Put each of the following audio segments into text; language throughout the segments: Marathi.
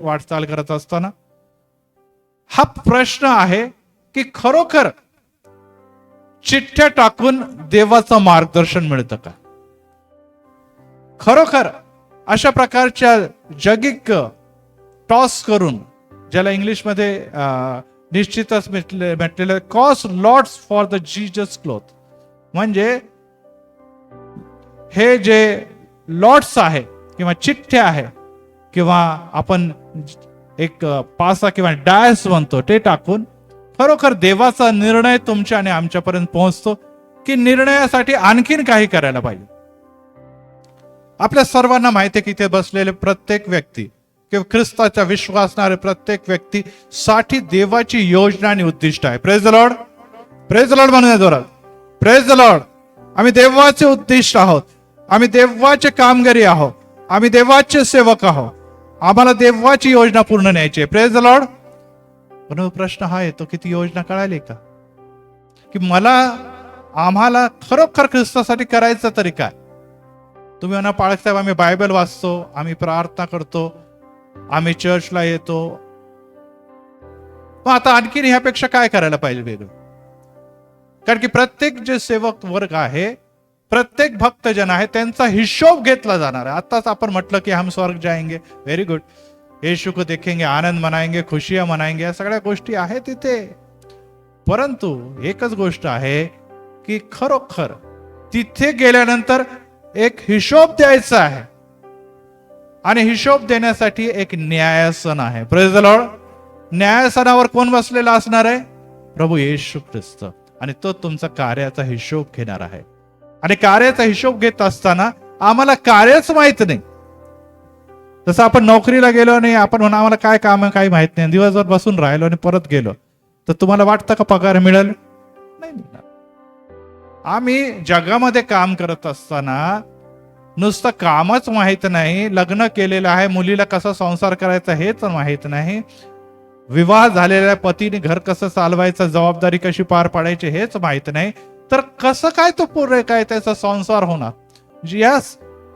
वाटचाल करत असताना हा प्रश्न आहे की खरोखर चिठ्ठ्या टाकून देवाचं मार्गदर्शन मिळतं का? खरोखर अशा प्रकारच्या जगिक टॉस करून, ज्याला इंग्लिशमध्ये निश्चितच म्हटलेलं cost lots for the Jesus cloth, म्हणजे हे जे लॉट्स आहे किंवा चिठ्ठ्या आहे किंवा आपण एक पासा किंवा डायस म्हणतो ते टाकून खरोखर देवाचा निर्णय तुमच्या आणि आमच्यापर्यंत पोहोचतो की निर्णयासाठी आणखीन काही करायला पाहिजे. आपल्या सर्वांना माहिती आहे की इथे बसलेले प्रत्येक व्यक्ती किंवा ख्रिस्ताचा विश्वास असणारे प्रत्येक व्यक्ती साठी देवाची योजना आणि उद्दिष्ट आहे. Praise the Lord, praise the Lord म्हणूया जोरात, प्रेज द लॉर्ड. आम्ही देवाचे उद्दिष्ट आहोत, आम्ही देवाचे कामगारी आहोत, आम्ही देवाचे सेवक आहोत, आम्हाला देवाची योजना पूर्ण न्यायची आहे. Praise the Lord. पण प्रश्न हा येतो की ती योजना कळाली का? की आम्हाला खरोखर ख्रिस्तासाठी करायचं तरी काय? तुम्ही म्हणा पाळक साहेब आम्ही बायबल वाचतो, आम्ही प्रार्थना करतो, आम्ही चर्चला येतो, मग आता आणखीन ह्यापेक्षा काय करायला पाहिजे वेगळं? कारण की प्रत्येक जे सेवक वर्ग आहे, प्रत्येक भक्तजन आहे, त्यांचा हिशोब घेतला जाणार आहे. आताच आपण म्हटलं की हम स्वर्ग जाएंगे, व्हेरी गुड, येशू को देखेंगे, आनंद मनाएंगे, खुशियां मनाएंगे, या सगळ्या गोष्टी आहेत तिथे. परंतु एकच गोष्ट आहे की खरोखर तिथे गेल्यानंतर एक हिशोब द्यायचा आहे आणि हिशोब देण्यासाठी एक न्यायासन आहे. Praise the Lord. न्यायासनावर कोण बसलेला असणार आहे? प्रभू येशू ख्रिस्त. आणि तो तुमचा कार्याचा हिशोब घेणार आहे. आणि कार्याचा हिशोब घेत असताना आम्हाला कार्यच माहित नाही. जसं आपण नोकरीला गेलो नाही, आपण म्हणून आम्हाला काय काम आहे काही माहित नाही, दिवसभर बसून राहिलो आणि परत गेलो, तर तुम्हाला वाटतं का पगार मिळेल? नाही मिळणार. आम्ही जगामध्ये काम करत असताना नुसतं कामच माहित नाही, लग्न केलेलं आहे, मुलीला कसा संसार करायचा हेच माहित नाही, विवाह झालेल्या पतीने घर कसं चालवायचं, जबाबदारी कशी पार पाडायची हेच माहित नाही, तर कसं काय तो पूर्ण काय त्याचा संसार होणार? या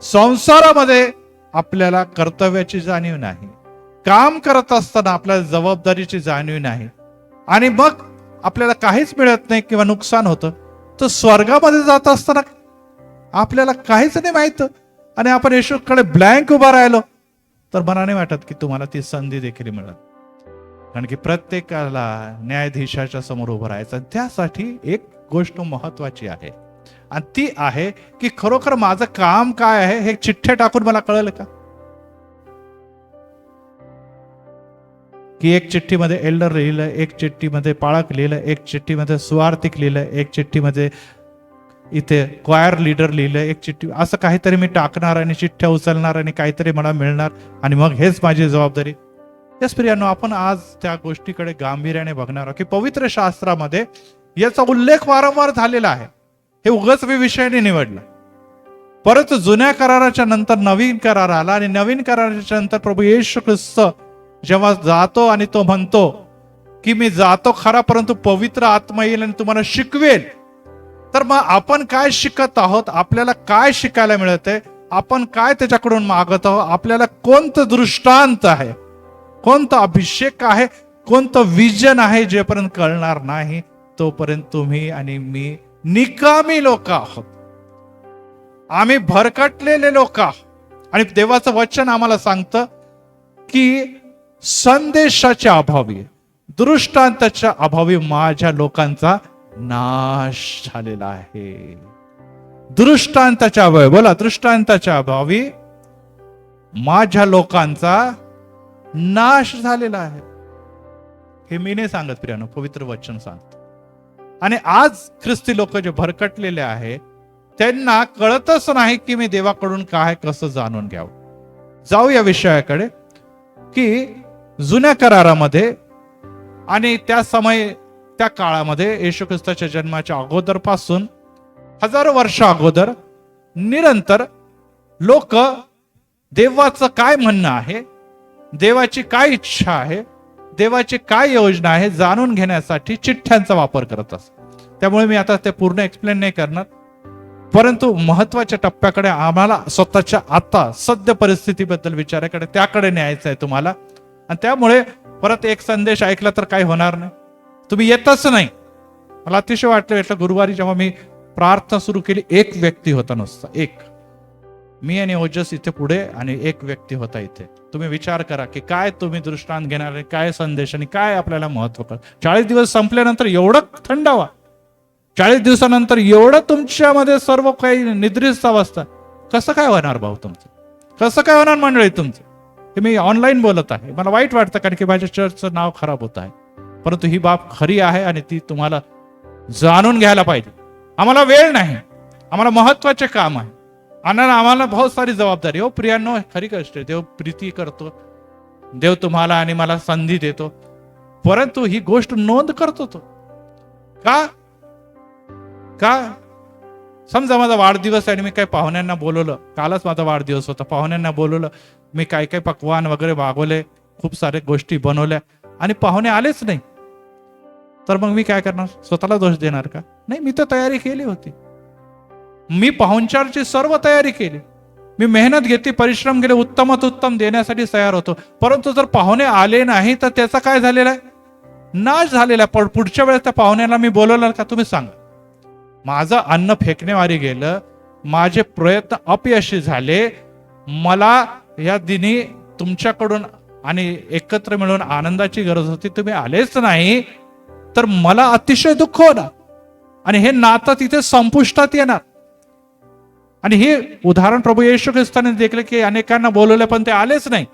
संसारामध्ये आपल्याला कर्तव्याची जाणीव नाही, काम करत असताना आपल्याला जबाबदारीची जाणीव नाही, आणि मग आपल्याला काहीच मिळत नाही किंवा नुकसान होतं. तर स्वर्गामध्ये जात असताना आपल्याला काहीच नाही माहित आणि आपण येशूकडे ब्लँक उभा राहिलो तर मला नाही वाटत की तुम्हाला ती संधी देखील मिळेल. कारण की प्रत्येकाला न्यायाधीशाच्या समोर उभं राहायचं. त्यासाठी एक गोष्ट महत्वाची आहे आणि ती आहे की खरोखर माझं काम काय आहे हे चिठ्ठ्या टाकून मला कळेल का? की एक चिठ्ठीमध्ये एल्डर लिहिलं, एक चिठ्ठीमध्ये पाळक लिहिलं, एक चिठ्ठीमध्ये सुवार्तिक लिहिलं, एक चिठ्ठीमध्ये इथे क्वायर लीडर लिहिलं, एक चिठ्ठी, असं काहीतरी मी टाकणार आणि चिठ्ठ्या उचलणार आणि काहीतरी मला मिळणार आणि मग हेच माझी जबाबदारी. तेच प्रियांनो, आपण आज त्या गोष्टीकडे गांभीर्याने बघणार आहोत की पवित्र शास्त्रामध्ये याचा उल्लेख वारंवार झालेला आहे. हे उगाच मी विषयाने निवडला, परंतु जुन्या कराराच्या नंतर नवीन करार आला आणि नवीन कराराच्या नंतर प्रभू येशू ख्रिस्त जेव्हा जातो आणि तो म्हणतो की मी जातो खरा, परंतु पवित्र आत्मा येईल आणि तुम्हाला शिकवेल. तर मग आपण काय शिकत आहोत, आपल्याला काय शिकायला मिळतंय, आपण काय त्याच्याकडून मागत आहोत, आपल्याला कोणतं दृष्टांत आहे, कोणता अभिषेक आहे, कोणतं विजन आहे, जेपर्यंत कळणार नाही तोपर्यंत तुम्ही आणि मी निकामी लोक आहोत, आम्ही भरकटलेले लोक आहोत. आणि देवाचं वचन आम्हाला सांगतं की संदेशाच्या अभावी, दृष्टांताच्या अभावी माझ्या लोकांचा नाश झालेला आहे. दृष्टांताच्या अभावी, बोला, दृष्टांताच्या अभावी माझ्या लोकांचा नाश झालेला आहे. हे मी नाही सांगत प्रियानो, पवित्र वचन सांगत. आणि आज ख्रिस्ती लोक जे भरकटलेले आहे त्यांना कळतच नाही की मी देवाकडून काय कसं जाणून घ्यावं. जाऊ या विषयाकडे की जुन्या करारामध्ये आणि त्या काळामध्ये येशू ख्रिस्ताच्या जन्माच्या अगोदर पासून हजारो वर्ष अगोदर निरंतर लोक देवाचं काय म्हणणं आहे, देवाची काय इच्छा आहे, देवाची काय योजना आहे जाणून घेण्यासाठी चिठ्ठ्यांचा वापर करत असतात. त्यामुळे मी आता ते पूर्ण एक्सप्लेन नाही करणार, परंतु महत्वाच्या टप्प्याकडे आम्हाला स्वतःच्या आता सद्य परिस्थितीबद्दल विचाराकडे त्याकडे न्यायचं आहे तुम्हाला. आणि त्यामुळे परत एक संदेश ऐकला तर काही होणार नाही, तुम्ही येतच नाही. मला अतिशय वाटलं गुरुवारी जेव्हा मी प्रार्थना सुरू केली, एक व्यक्ती होता नुसता, एक, मी आणि ओजस इथे पुढे आणि एक व्यक्ती होता इथे. तुम्ही विचार करा की काय तुम्ही दृष्टांत घेणार, काय संदेश आणि काय आपल्याला महत्व कर. 40 दिवस संपल्यानंतर एवढं थंडावा, 40 दिवसानंतर एवढं तुमच्यामध्ये सर्व काही निद्रिस्त अवस्था, कसं काय होणार भाऊ तुमचं, कसं काय होणार मंडळी तुमचं. हे मी ऑनलाईन बोलत आहे, मला वाईट वाटतं कारण की माझ्या चर्चचं नाव खराब होत आहे, परंतु ही बाब खरी आहे आणि ती तुम्हाला जाणून घ्यायला पाहिजे. आम्हाला वेळ नाही, आम्हाला महत्वाचे काम आहे आणि आम्हाला बहुत सारी जबाबदारी. हो प्रियांनो, खरी गोष्ट आहे, देव प्रीती करतो, देव तुम्हाला आणि मला संधी देतो, परंतु ही गोष्ट नोंद करतो तो का का समजा माझा वाढदिवस आहे आणि मी काही पाहुण्यांना बोलवलं, कालच माझा वाढदिवस होता, पाहुण्यांना बोलवलं, मी काय काय पक्वान वगैरे मागवले, खूप साऱ्या गोष्टी बनवल्या आणि पाहुणे आलेच नाही, तर मग मी काय करणार, स्वतःला दोष देणार का? नाही, मी तर तयारी केली होती, मी पाहुणचारची सर्व तयारी केली, मी मेहनत घेतली, परिश्रम केले, उत्तमात उत्तम देण्यासाठी तयार होतो, परंतु जर पाहुणे आले नाही तर त्याचा काय झालेला आहे, नाश झालेला आहे. पण पुढच्या वेळेस त्या पाहुण्याला मी बोलवणार का? तुम्ही सांगा. माझं अन्न फेकण्यावारी गेलं, माझे प्रयत्न अपयशी झाले, मला या दिनी तुमच्याकडून आणि एकत्र मिळून आनंदाची गरज होती, तुम्ही आलेच नाही, तर मला अतिशय दुःख होणार आणि हे नातं तिथे संपुष्टात येणार. आणि हे उदाहरण प्रभू येशू ख्रिस्ताने देखील की अनेकांना बोलवलं पण ते आलेच नाही,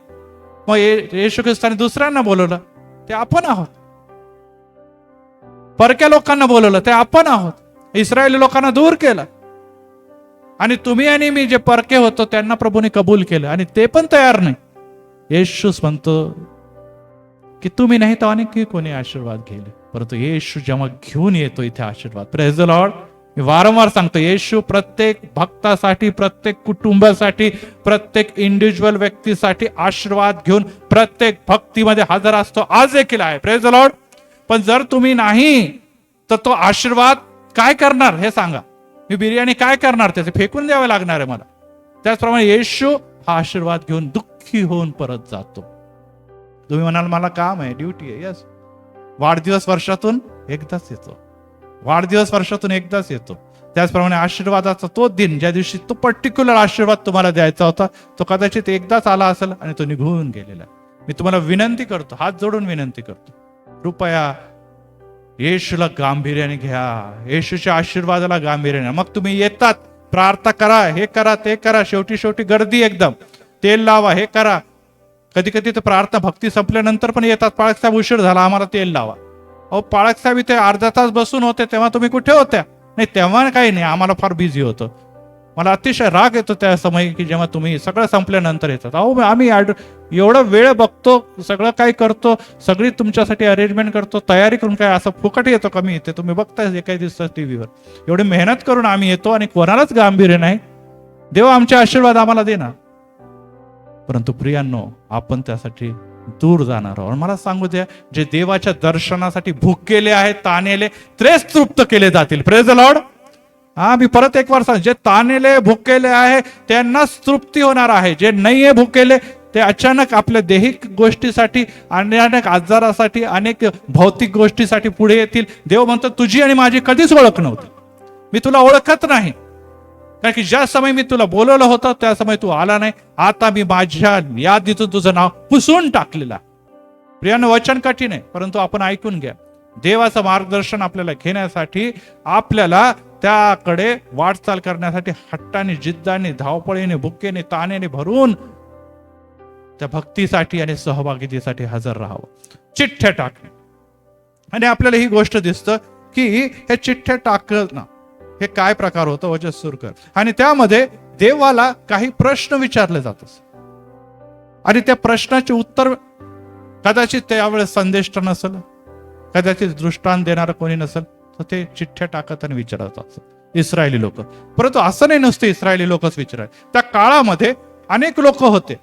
मग येशू ख्रिस्ताने दुसऱ्यांना बोलवलं, ते आपण आहोत. परक्या लोकांना बोलवलं, ते आपण आहोत. इस्रायली लोकांना दूर केलं आणि तुम्ही आणि मी जे परके होतो त्यांना प्रभूने कबूल केलं आणि ते पण तयार नाही. येशूच म्हणतो की तुम्ही नाही तर अनेक कोणी आशीर्वाद घेले, परंतु येशू जेव्हा घेऊन येतो इथे आशीर्वाद, प्रेज द लॉर्ड. मी वारंवार सांगतो, येशू प्रत्येक भक्तासाठी, प्रत्येक कुटुंबासाठी, प्रत्येक इंडिव्हिज्युअल व्यक्तीसाठी आशीर्वाद घेऊन प्रत्येक भक्तीमध्ये हजर असतो, आज देखील आहे, प्रेज द लॉर्ड. पण जर तुम्ही नाही तर तो आशीर्वाद काय करणार हे सांगा. मी बिर्याणी काय करणार, त्याचे फेकून द्यावे लागणार आहे मला. त्याचप्रमाणे येशू हा आशीर्वाद घेऊन दुःखी होऊन परत जातो. तुम्ही म्हणाल मला काम आहे, ड्युटी आहे, यस. वाढदिवस वर्षातून एकदाच येतो, वाढदिवस वर्षातून एकदाच येतो. त्याचप्रमाणे आशीर्वादाचा तो दिन, ज्या दिवशी तो पर्टिक्युलर आशीर्वाद तुम्हाला द्यायचा होता, तो कदाचित एकदाच आला असेल आणि तो निघून गेलेला. मी तुम्हाला विनंती करतो, हात जोडून विनंती करतो, कृपया येशूला गांभीर्याने घ्या, येशूच्या आशीर्वादाला गांभीर्याने. मग तुम्ही येतात, प्रार्थना करा, हे करा, ते करा, शेवटी गर्दी एकदम, तेल लावा, हे करा. कधी कधी तर प्रार्थना भक्ती संपल्यानंतर पण येतात, पाळक साहेब उशीर झाला, आम्हाला तेल लावा. अहो पाळक साहेब इथे अर्धा तास बसून होते, तेव्हा तुम्ही कुठे होत्या? नाही तेव्हा काही नाही, आम्हाला फार बिझी होतो. मला अतिशय राग येतो त्या समय की जेव्हा तुम्ही सगळं संपल्यानंतर येतात. अहो आम्ही एवढा वेळ बघतो, सगळं काय करतो, सगळी तुमच्यासाठी अरेंजमेंट करतो, तयारी करून, काय असं फुकट येतो कमी येते? तुम्ही बघताय काही दिवसात टीव्हीवर, एवढी मेहनत करून आम्ही येतो आणि कोणालाच गांभीर्य नाही. देव आमचे आशीर्वाद आम्हाला देणार, परंतु प्रियांनो आपण त्यासाठी दूर जाणार आहोत. मला सांगू द्या, जे देवाच्या दर्शनासाठी भुकेले आहेत, तानेले, तेच तृप्त केले जातील. Praise the Lord. मी परत एक वार सांग, जे तानेले भुकेले आहे त्यांनाच तृप्ती होणार आहे. जे नाहीये भुकेले ते अचानक आपल्या दैहिक गोष्टीसाठी, अनेक आजारासाठी, अनेक भौतिक गोष्टीसाठी पुढे येतील. देव म्हणतो तुझी आणि माझी कधीच ओळख नव्हती, मी तुला ओळखत नाही, कारण की ज्या समय मी तुला बोलवलं होतं त्या समय तू आला नाही. आता मी माझ्या यादीतून तुझं नाव पुसून टाकलेलं. प्रियांनो, वचन कठीण आहे, परंतु आपण ऐकून घ्या. देवाचं मार्गदर्शन आपल्याला घेण्यासाठी, आपल्याला त्याकडे वाटचाल करण्यासाठी हट्टाने, जिद्दाने, धावपळीने, भुकेने, तानेने भरून त्या भक्तीसाठी आणि सहभागितेसाठी हजर राहावं. चिठ्ठ्या टाकणे. आणि आपल्याला ही गोष्ट दिसतं की हे चिठ्ठ्या टाकणं हे काय प्रकार होतं, वजस सुरू कर. आणि त्यामध्ये देवाला काही प्रश्न विचारले जातात आणि त्या प्रश्नाचे उत्तर कदाचित त्यावेळेस संदेष्ट नसेल, कदाचित दृष्टांत देणारं कोणी नसेल, तर ते चिठ्ठ्या टाकत आणि विचारत असत इस्रायली लोक. परंतु असं नाही, नुसते इस्रायली लोकच विचाराय. त्या काळामध्ये अनेक लोक होते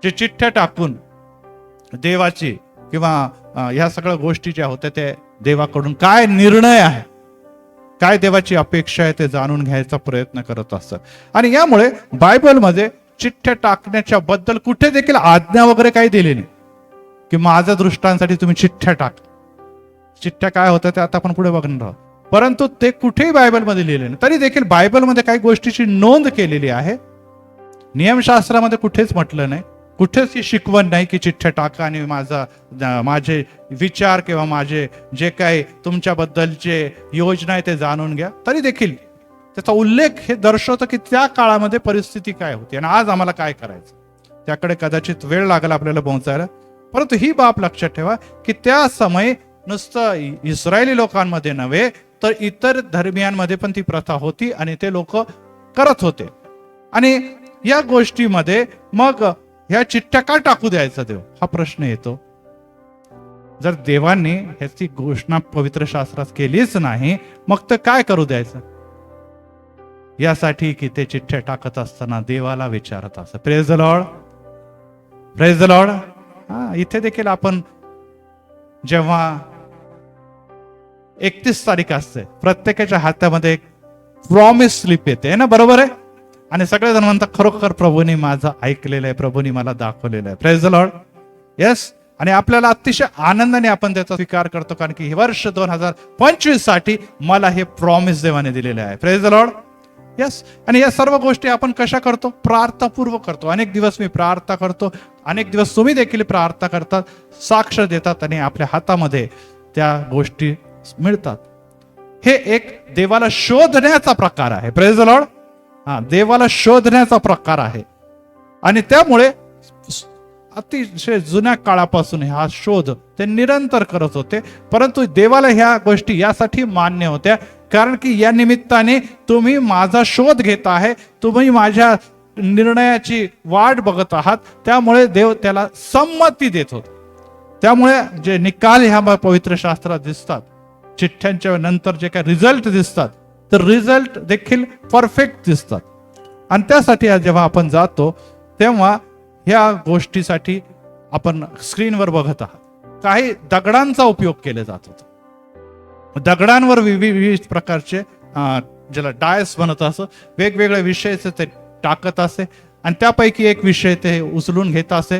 जे चिठ्ठ्या टाकून देवाची किंवा ह्या सगळ्या गोष्टी ज्या होत्या ते देवाकडून काय निर्णय आहे, काय देवाची अपेक्षा आहे ते जाणून घ्यायचा प्रयत्न करत असतात. आणि यामुळे बायबलमध्ये चिठ्ठ्या टाकण्याच्या बद्दल कुठे देखील आज्ञा वगैरे काही दिली नाही. की माझ्या दृष्टांसाठी तुम्ही चिठ्ठ्या टाका. चिठ्ठ्या काय होत्या ते आता आपण पुढे बघणार आहोत. परंतु ते कुठेही बायबलमध्ये लिहिले नाही. तरी देखील बायबलमध्ये काही गोष्टीची नोंद केलेली आहे. नियमशास्त्रामध्ये कुठेच म्हटलं नाही, कुठेच ही शिकवण नाही की चिठ्ठ्या टाका आणि माझे विचार किंवा माझे जे काही तुमच्याबद्दलचे योजना आहे ते जाणून घ्या. तरी देखील त्याचा उल्लेख हे दर्शवतो की त्या काळामध्ये परिस्थिती काय होती आणि आज आम्हाला काय करायचं. त्याकडे कदाचित वेळ लागला आपल्याला पोहोचायला. परंतु ही बाब लक्षात ठेवा की त्या समय नुसतं इस्रायली लोकांमध्ये नव्हे तर इतर धर्मियांमध्ये पण ती प्रथा होती आणि ते लोक करत होते. आणि या गोष्टीमध्ये मग ह्या चिठ्ठ्या का टाकू द्यायचा देव, हा प्रश्न येतो. जर देवांनी ह्याची घोषणा पवित्र शास्त्रात केलीच नाही, मग तर काय करू द्यायचं. यासाठी की ते चिठ्ठ्या टाकत असताना देवाला विचारत असत. Praise the Lord, praise the Lord. इथे देखील आपण जेव्हा 31 तारीख असते, प्रत्येकाच्या हातामध्ये एक प्रॉमिस स्लिप येते ना, बरोबर आहे. आणि सगळेजण म्हणतात खरोखर प्रभूंनी माझं ऐकलेलं आहे, प्रभूंनी मला दाखवलेलं आहे. Praise the Lord. येस. आणि आपल्याला अतिशय आनंदाने आपण त्याचा स्वीकार करतो, कारण की हे वर्ष 2025 साठी मला हे प्रॉमिस देवाने दिलेले आहे. Praise the Lord. येस. आणि या सर्व गोष्टी आपण कशा करतो, प्रार्थनापूर्वक करतो. अनेक दिवस मी प्रार्थना करतो, अनेक दिवस तुम्ही देखील प्रार्थना करतात, साक्ष देतात आणि आपल्या हातामध्ये त्या गोष्टी मिळतात. हे एक देवाला शोधण्याचा प्रकार आहे. Praise the Lord. देवाला शोधण्याचा प्रकार आहे. आणि त्यामुळे अतिशय जुन्या काळापासून हा शोध ते निरंतर करत होते. परंतु देवाला ह्या गोष्टी यासाठी मान्य होत्या, कारण की या निमित्ताने तुम्ही माझा शोध घेत आहे, तुम्ही माझ्या निर्णयाची वाट बघत आहात. त्यामुळे देव त्याला संमती देत होता. त्यामुळे जे निकाल ह्या पवित्र शास्त्रात दिसतात, चिठ्ठ्यांच्या नंतर जे काही रिझल्ट दिसतात, तर रिझल्ट देखील परफेक्ट दिसतात. आणि त्यासाठी जेव्हा आपण जातो तेव्हा ह्या गोष्टीसाठी आपण स्क्रीनवर बघत आहात, काही दगडांचा उपयोग केला जात होता. दगडांवर विविध प्रकारचे ज्याला डायस म्हणत असं वेगवेगळ्या विषयाचे ते टाकत असे आणि त्यापैकी एक विषय ते उचलून घेत असे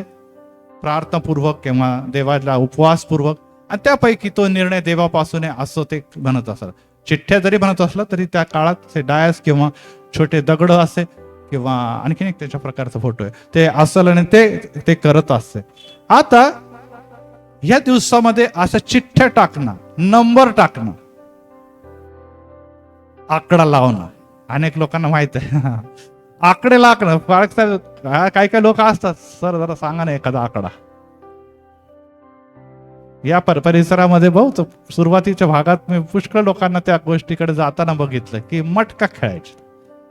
प्रार्थनापूर्वक किंवा देवाला उपवासपूर्वक, आणि त्यापैकी तो निर्णय देवापासून आहे असं ते म्हणत असत. चिठ्ठ्या जरी म्हणत असलं तरी त्या काळात ते डायस किंवा छोटे दगड असे किंवा आणखीन एक त्याच्या प्रकारचा फोटो आहे ते असल आणि ते करत असते. आता या दिवसामध्ये अशा चिठ्ठ्या टाकणं, नंबर टाकणं, आकडा लावणं, अनेक लोकांना माहित आहे. आकडे लागणं काही काही लोक असतात, सर जरा सांगा ना एखादा आकडा. या परिसरामध्ये बहुत सुरुवातीच्या भागात मी पुष्कळ लोकांना त्या गोष्टीकडे जाताना बघितलं की मटका खेळायचे.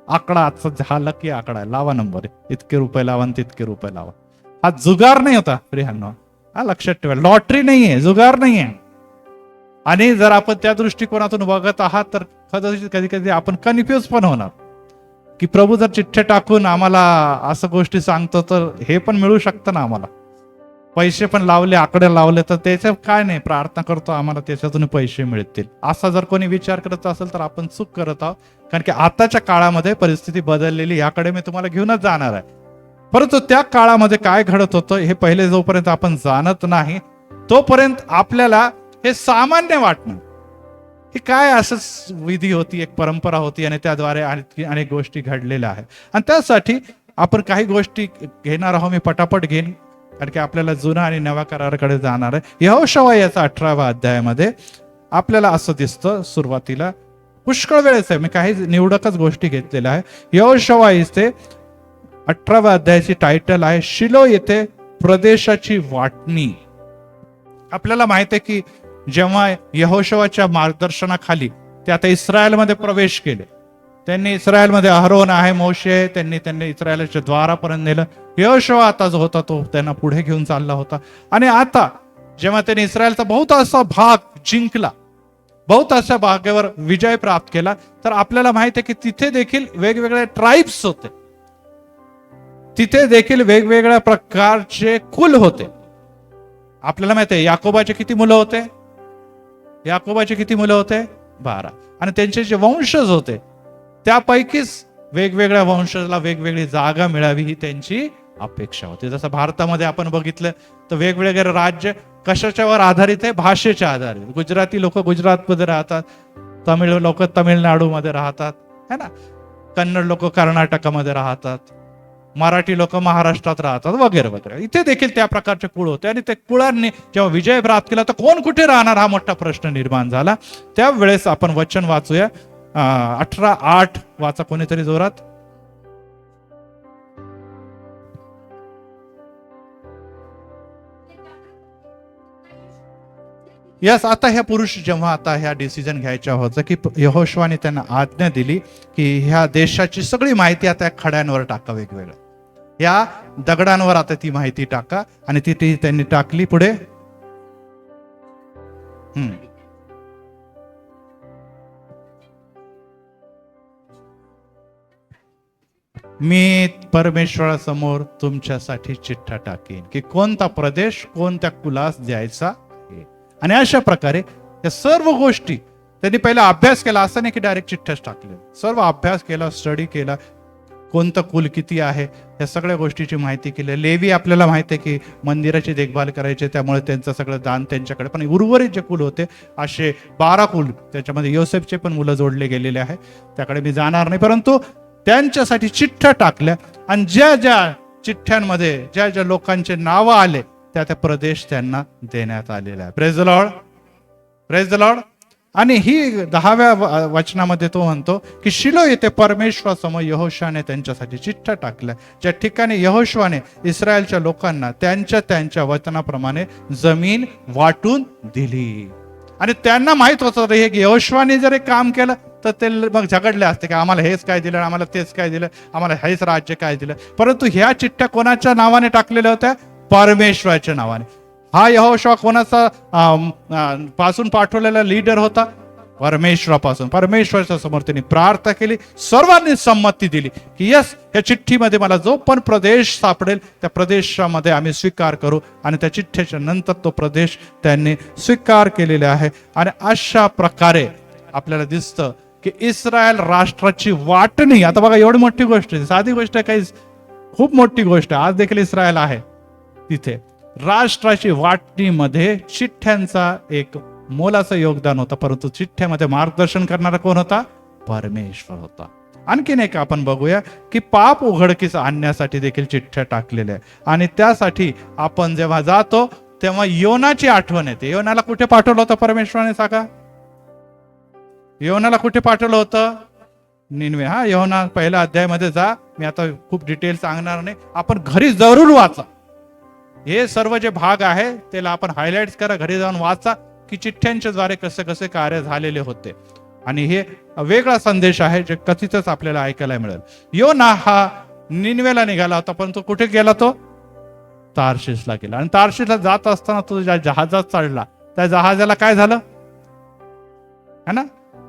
आकडा आजचा झाला की आकडा लावा, नंबर इतके रुपये लावा आणि तितके रुपये लावा. हा जुगार नाही होता प्रियांनो, हा लक्षात ठेवा. लॉटरी नाहीये, जुगार नाहीये. आणि जर आपण त्या दृष्टिकोनातून बघत आहात तर कधी कधी आपण कन्फ्युज पण होणार की प्रभू जर चिठ्ठ्या टाकून आम्हाला असं गोष्टी सांगतो तर हे पण मिळू शकतं ना, आम्हाला पैसे पण लावले, आकडे लावले तर त्याच्या काय नाही, प्रार्थना करतो आम्हाला त्याच्यातून पैसे मिळतील, असा जर कोणी विचार करत असेल तर आपण चूक करत आहोत. कारण की आताच्या काळामध्ये परिस्थिती बदललेली, याकडे मी तुम्हाला घेऊनच जाणार आहे. परंतु त्या काळामध्ये काय घडत होतं हे पहिले जोपर्यंत आपण जाणत नाही तोपर्यंत आपल्याला हे सामान्य वाटणं ही काय असंच विधी होती, एक परंपरा होती आणि त्याद्वारे अनेक गोष्टी घडलेल्या आहेत. आणि त्यासाठी आपण काही गोष्टी घेणार आहोत. मी पटापट घेईन कारण की आपल्याला जुना आणि नव्या कराराकडे जाणार आहे. यहोशुआ याचा 18व्या अध्यायामध्ये आपल्याला असं दिसतं. सुरुवातीला पुष्कळ वेळेस आहे, मी काही निवडकच गोष्टी घेतलेल्या आहे. यहोशुआ इथे 18व्या अध्यायाची टायटल आहे शिलो येथे प्रदेशाची वाटणी. आपल्याला माहित आहे की जेव्हा यहोशुआच्या मार्गदर्शनाखाली ते आता इस्रायलमध्ये प्रवेश केले, त्यांनी इस्रायलमध्ये अहरोन आहे, मोशे, त्यांनी इस्रायलच्या द्वारापर्यंत नेलं. यहोशुआ आता जो होता तो त्यांना पुढे घेऊन चालला होता. आणि आता जेव्हा त्यांनी इस्रायलचा बहुत असा भाग जिंकला, बहुत अशा भागावर विजय प्राप्त केला, तर आपल्याला माहिती आहे की तिथे देखील वेगवेगळे ट्राइब्स होते, तिथे देखील वेगवेगळ्या प्रकारचे कुल होते. आपल्याला माहिती आहे याकोबाचे किती मुलं होते, याकोबाचे किती मुलं होते 12. आणि त्यांचे जे वंशज होते त्यापैकीच वेगवेगळ्या वंशजला वेगवेगळी जागा मिळावी ही त्यांची अपेक्षा होती. जसं भारतामध्ये आपण बघितलं तर वेगवेगळे राज्य कशाच्यावर आधारित आहे? भाषेच्या आधारित. गुजराती लोक गुजरातमध्ये राहतात, तमिळ लोक तमिळनाडूमध्ये राहतात, है ना, कन्नड लोक कर्नाटकामध्ये राहतात, मराठी लोक महाराष्ट्रात राहतात, वगैरे वगैरे. इथे देखील त्या प्रकारचे कुळ होते आणि त्या कुळांनी जेव्हा विजय प्राप्त केला तर कोण कुठे राहणार हा मोठा प्रश्न निर्माण झाला. त्यावेळेस आपण वचन वाचूया. 18:8 वाचा कोणीतरी जोरात. यस, आता ह्या पुरुष जेव्हा आता ह्या डिसिजन घ्यायच्या होतं की यहोशुआने त्यांना आज्ञा दिली की ह्या देशाची सगळी माहिती आता या खड्यांवर टाका, वेगवेगळ्या या दगडांवर आता ती माहिती टाका. आणि ती त्यांनी टाकली. पुढे मी परमेश्वरासमोर तुमच्यासाठी चिठ्ठा टाकेन की कोणता प्रदेश कोणत्या कुलास द्यायचा. आणि अशा प्रकारे या सर्व गोष्टी त्यांनी पहिला अभ्यास केला. असं नाही की डायरेक्ट चिठ्ठ्याच टाकले, सर्व अभ्यास केला, स्टडी केला, कोणतं कुल किती आहे या सगळ्या गोष्टीची माहिती केली. लेवी आपल्याला माहिती आहे की मंदिराची देखभाल करायचे, त्यामुळे त्यांचं सगळं दान त्यांच्याकडे. पण उर्वरित जे कुल होते असे 12 कुल, त्याच्यामध्ये योसेफचे पण मुलं जोडले गेलेले आहे, त्याकडे मी जाणार नाही. परंतु त्यांच्यासाठी चिठ्ठ्या टाकल्या आणि ज्या ज्या चिठ्ठ्यांमध्ये ज्या ज्या लोकांचे नावं आले त्या त्या प्रदेश त्यांना देण्यात आलेला आहे. Praise the Lord, praise the Lord. आणि ही 10व्या वचनामध्ये तो म्हणतो की शिलो येथे परमेश्वरासमोर यहोशुआने त्यांच्यासाठी चिठ्ठ्या टाकल्या, ज्या ठिकाणी यहोशुआने इस्रायलच्या लोकांना त्यांच्या त्यांच्या वचनाप्रमाणे जमीन वाटून दिली. आणि त्यांना माहित होतं हे की यहोशुआने जर एक काम केलं तर ते मग झगडले असते की आम्हाला हेच काय दिलं, आम्हाला तेच काय दिलं, आम्हाला हेच राज्य काय दिलं. परंतु ह्या चिठ्ठ्या कोणाच्या नावाने टाकलेल्या होत्या? परमेश्वराच्या नावाने. हा यहोशुआ कोणाचा पासून पाठवलेला लीडर होता? परमेश्वरापासून. परमेश्वराच्या समोर त्यांनी प्रार्थना केली, सर्वांनी संमती दिली की यस, या चिठ्ठीमध्ये मला जो पण प्रदेश सापडेल त्या प्रदेशामध्ये आम्ही स्वीकार करू. आणि त्या चिठ्ठीच्या नंतर तो प्रदेश त्यांनी स्वीकार केलेला आहे. आणि अशा प्रकारे आपल्याला दिसतं की इस्रायल राष्ट्राची वाटणी. आता बघा, एवढी मोठी गोष्ट आहे, साधी गोष्ट आहे काही, खूप मोठी गोष्ट आहे. आज देखील इस्रायल आहे तिथे. राष्ट्राची वाटणीमध्ये चिठ्ठ्यांचा एक मोलाचं योगदान होतं, परंतु चिठ्ठ्यामध्ये मार्गदर्शन करणारा कोण होता? परमेश्वर होता. आणखीन एक आपण बघूया की पाप उघडकीस आणण्यासाठी देखील चिठ्ठ्या टाकलेल्या आहे. आणि त्यासाठी आपण जेव्हा जातो तेव्हा योनाची आठवण येते. योनाला कुठे पाठवलं होतं परमेश्वराने सांगा? योनाला कुठे पाठवलं होतं? निनवे. हा, योना पहिल्या अध्यायामध्ये जा. मी आता खूप डिटेल सांगणार नाही, आपण घरी जरूर वाचा. हे सर्व जे भाग आहे त्याला आपण हायलाइट करा, घरी जाऊन वाचा की चिठ्ठ्यांच्या द्वारे कसे कसे कार्य झालेले होते. आणि हे वेगळा संदेश आहे जे कथितच आपल्याला ऐकायला मिळेल. योना हा निनवेला निघाला होता, पण तो कुठे गेला? तो तार्शिसला गेला. आणि तार्शिसला जात असताना तो ज्या जहाजात चढला त्या जहाजाला काय झालं? है ना,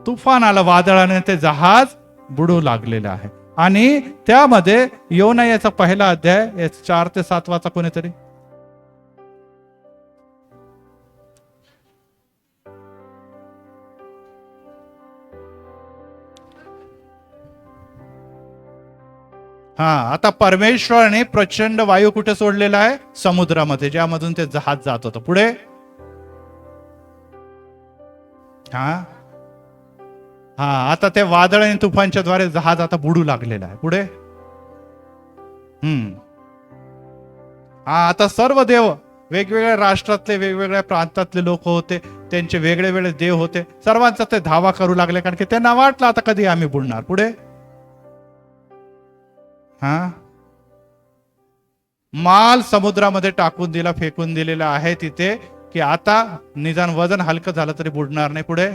तुफान आलं, वादळाने ते जहाज बुडू लागलेलं आहे. आणि त्यामध्ये योना याचा पहिला अध्याय 4 ते 7 वाचा कोणीतरी. हा, आता परमेश्वराने प्रचंड वायू कुठे सोडलेला आहे? समुद्रामध्ये, ज्यामधून ते जहाज जात होतं. पुढे हा आता ते वादळ आणि तुफानच्या द्वारे जहाज आता बुडू लागलेला आहे. पुढे आता सर्व देव, वेगवेगळ्या राष्ट्रातले वेगवेगळ्या प्रांतातले लोक होते, त्यांचे वेगळे वेगळे देव होते, सर्वांचा ते धावा करू लागले, कारण की त्यांना वाटलं आता कधी आम्ही बुडणार. पुढे माल समुद्रामध्ये टाकून दिला, फेकून दिलेला आहे तिथे की आता निदान वजन हलकं झालं तरी बुडणार नाही. पुढे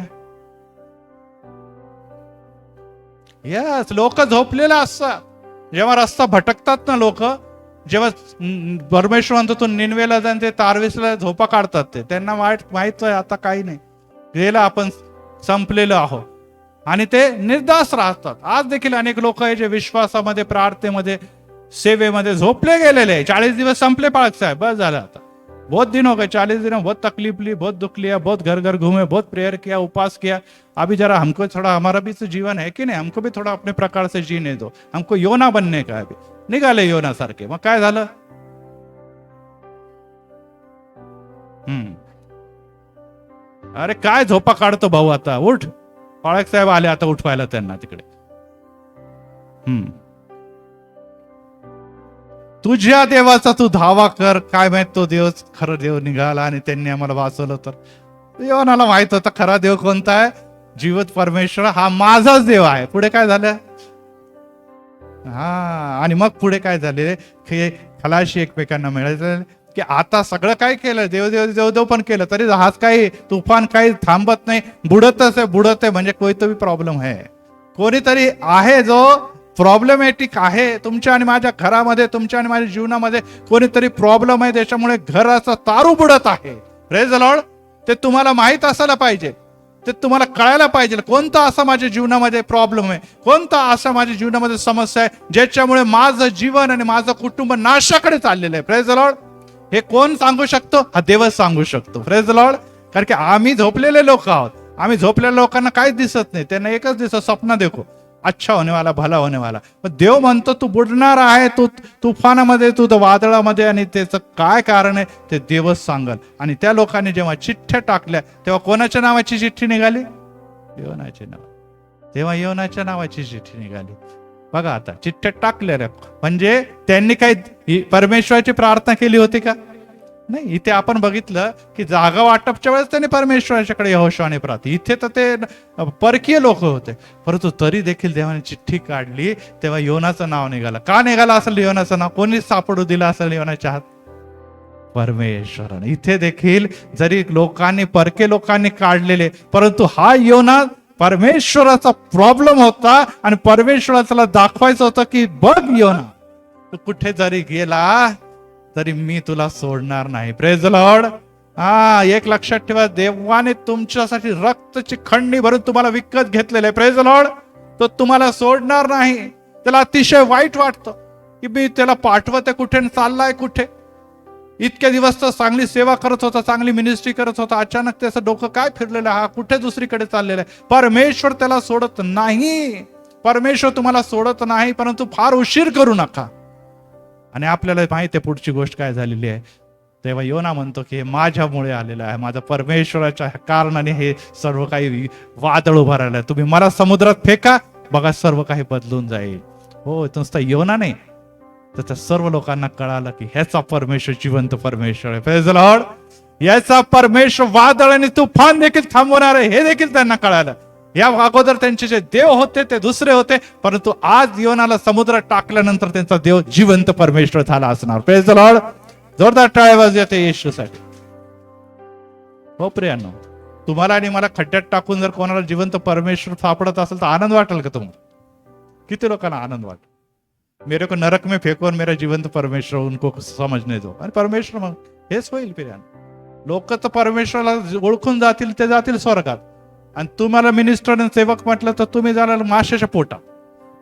यस, लोक झोपलेला असतात. जेव्हा रस्ता भटकतात ना लोक, जेव्हा परमेश्वर म्हणतो तू निनवेला जाऊन ते तारवीसला झोपा काढतात, ते त्यांना माहित आहे आता काही नाही, गेलं, आपण संपलेलं आहोत. आणि ते निर्दास राहतात. आज देखील अनेक लोक आहे जे विश्वासामध्ये, प्रार्थनेमध्ये, सेवेमध्ये झोपले गेलेले आहे. 40 दिवस संपले पाळक साहेब, बस झालं आता. बहुत दिन हो गए, 40 दिन बहुत तकलीफ ली, बहुत दुख लिया, बहुत घर घर घूमे, बहुत प्रेयर किया, उपास किया. अभी जरा हमको थोड़ा, हमारा भी तो जीवन है कि नहीं, हमको भी थोड़ा अपने प्रकार से जीने दो, हमको योना बनने का है अभी. निघाले योनासारखे. मग काय झालं? अरे काय झोपा काढतो भाऊ, आता उठ. पाळक साहेब आले आता उठवायला त्यांना तिकडे. तुझ्या देवाचा तू धावा कर. काय माहित तो देव खरं देव निघाला आणि त्यांनी आम्हाला वाचवलं तर. योनाला माहित होता खरा देव कोणता आहे, जीवत परमेश्वर हा माझाच देव आहे. पुढे काय झालं? आणि मग पुढे काय झाले, खलाशी एकमेकांना मिळायचं की आता सगळं काय केलं, देवदेव देवदेव पण केलं तरी जहाज काही तुफान काही थांबत नाही, बुडतच आहे बुडत आहे. म्हणजे कोणतरी प्रॉब्लेम आहे, कोणीतरी आहे जो प्रॉब्लेमॅटिक आहे. तुमच्या आणि माझ्या घरामध्ये, तुमच्या आणि माझ्या जीवनामध्ये कोणीतरी प्रॉब्लेम आहे, त्याच्यामुळे घराचा तारू बुडत आहे. Praise the Lord. ते तुम्हाला माहित असायला पाहिजे, ते तुम्हाला कळायला पाहिजे कोणता असा माझ्या जीवनामध्ये प्रॉब्लेम आहे, कोणता असा माझ्या जीवनामध्ये समस्या आहे ज्याच्यामुळे माझं जीवन आणि माझं कुटुंब नाशाकडे चाललेलं आहे. Praise the Lord. हे कोण सांगू शकतो? हा देवच सांगू शकतो. Praise the Lord. कारण की आम्ही झोपलेले लोक आहोत. आम्ही झोपलेल्या लोकांना काहीच दिसत नाही, त्यांना एकच दिसत, स्वप्न देखो अच्छा होने वाला, भला होने वाला. पण देव म्हणतो तू बुडणार आहे, तू तुफानामध्ये, तू वादळामध्ये, आणि त्याचं काय कारण आहे ते देवच सांगल. आणि त्या लोकांनी जेव्हा चिठ्ठ्या टाकल्या तेव्हा कोणाच्या नावाची चिठ्ठी निघाली? योनाच्या नाव. तेव्हा योनाच्या नावाची चिठ्ठी निघाली. बघा आता चिठ्ठ्या टाकल्या म्हणजे त्यांनी काही परमेश्वराची प्रार्थना केली होती का? नाही. इथे आपण बघितलं की जागा वाटपच्या वेळेस त्यांनी परमेश्वराच्याकडे यहोशुआने प्रार्थना. इथे तर ते परकीय लोक होते, परंतु तरी देखील देवाने चिठ्ठी काढली तेव्हा योनाचं नाव निघालं. का निघालं असेल योनाचं नाव? कोणी सापडू दिलं असेल योनाच्या हात? परमेश्वराने. इथे देखील जरी लोकांनी, परके लोकांनी काढलेले, परंतु हा योना परमेश्वराचा प्रॉब्लेम होता आणि परमेश्वराला दाखवायचं होतं की बघ योना, तू कुठे जरी गेला तरी मी तुला सोडणार नाही. Praise the Lord. एक लक्षात ठेवा, देवाने तुमच्यासाठी रक्ताची खंडी भरून तुम्हाला विकत घेतलेलं आहे. Praise the Lord. तो तुम्हाला सोडणार नाही. त्याला अतिशय वाईट वाटतं की मी त्याला पाठवते कुठे, चाललाय कुठे. इतके दिवस तर चांगली सेवा करत होता, चांगली मिनिस्ट्री करत होता, अचानक त्याचं डोकं काय फिरलेलं, हा कुठे दुसरीकडे चाललेला आहे. परमेश्वर त्याला सोडत नाही. परमेश्वर तुम्हाला सोडत नाही, परंतु फार उशीर करू नका. आणि आपल्याला माहिती आहे पुढची गोष्ट काय झालेली आहे. तेव्हा योना म्हणतो की हे माझ्यामुळे आलेलं आहे, माझ्या परमेश्वराच्या कारणाने हे सर्व काही वादळ उभा राहिलं आहे. तुम्ही मला समुद्रात फेका, बघा सर्व काही बदलून जाईल. हो, नुसता योना नाही तर त्या सर्व लोकांना कळालं की ह्याचा परमेश्वर जिवंत परमेश्वर आहे. Praise the Lord. याचा परमेश्वर वादळ आणि तुफान देखील थांबवणार आहे हे देखील त्यांना कळालं. या अगोदर त्यांचे जे देव होते ते दुसरे होते, परंतु आज योनाला समुद्रात टाकल्यानंतर त्यांचा देव जिवंत परमेश्वर झाला असणार. Praise the Lord. जोरदार टाळ्या वाजवते येशूसाठी. हो प्रियांनो, तुम्हाला आणि मला खड्ड्यात टाकून जर कोणाला जिवंत परमेश्वर सापडत असेल तर आनंद वाटेल का तुम्हाला? किती लोकांना आनंद वाटेल? मेरे को नरक में फेको और मेरा जीवंत परमेश्वर उनको समजने दो. आणि परमेश्वर मग हेच होईल प्रियांनो. लोक तर परमेश्वराला ओळखून जातील, ते जातील स्वर्गात, आणि तुम्हाला मिनिस्टर आणि सेवक म्हटलं तर तुम्ही जाणार माशाच्या पोटात.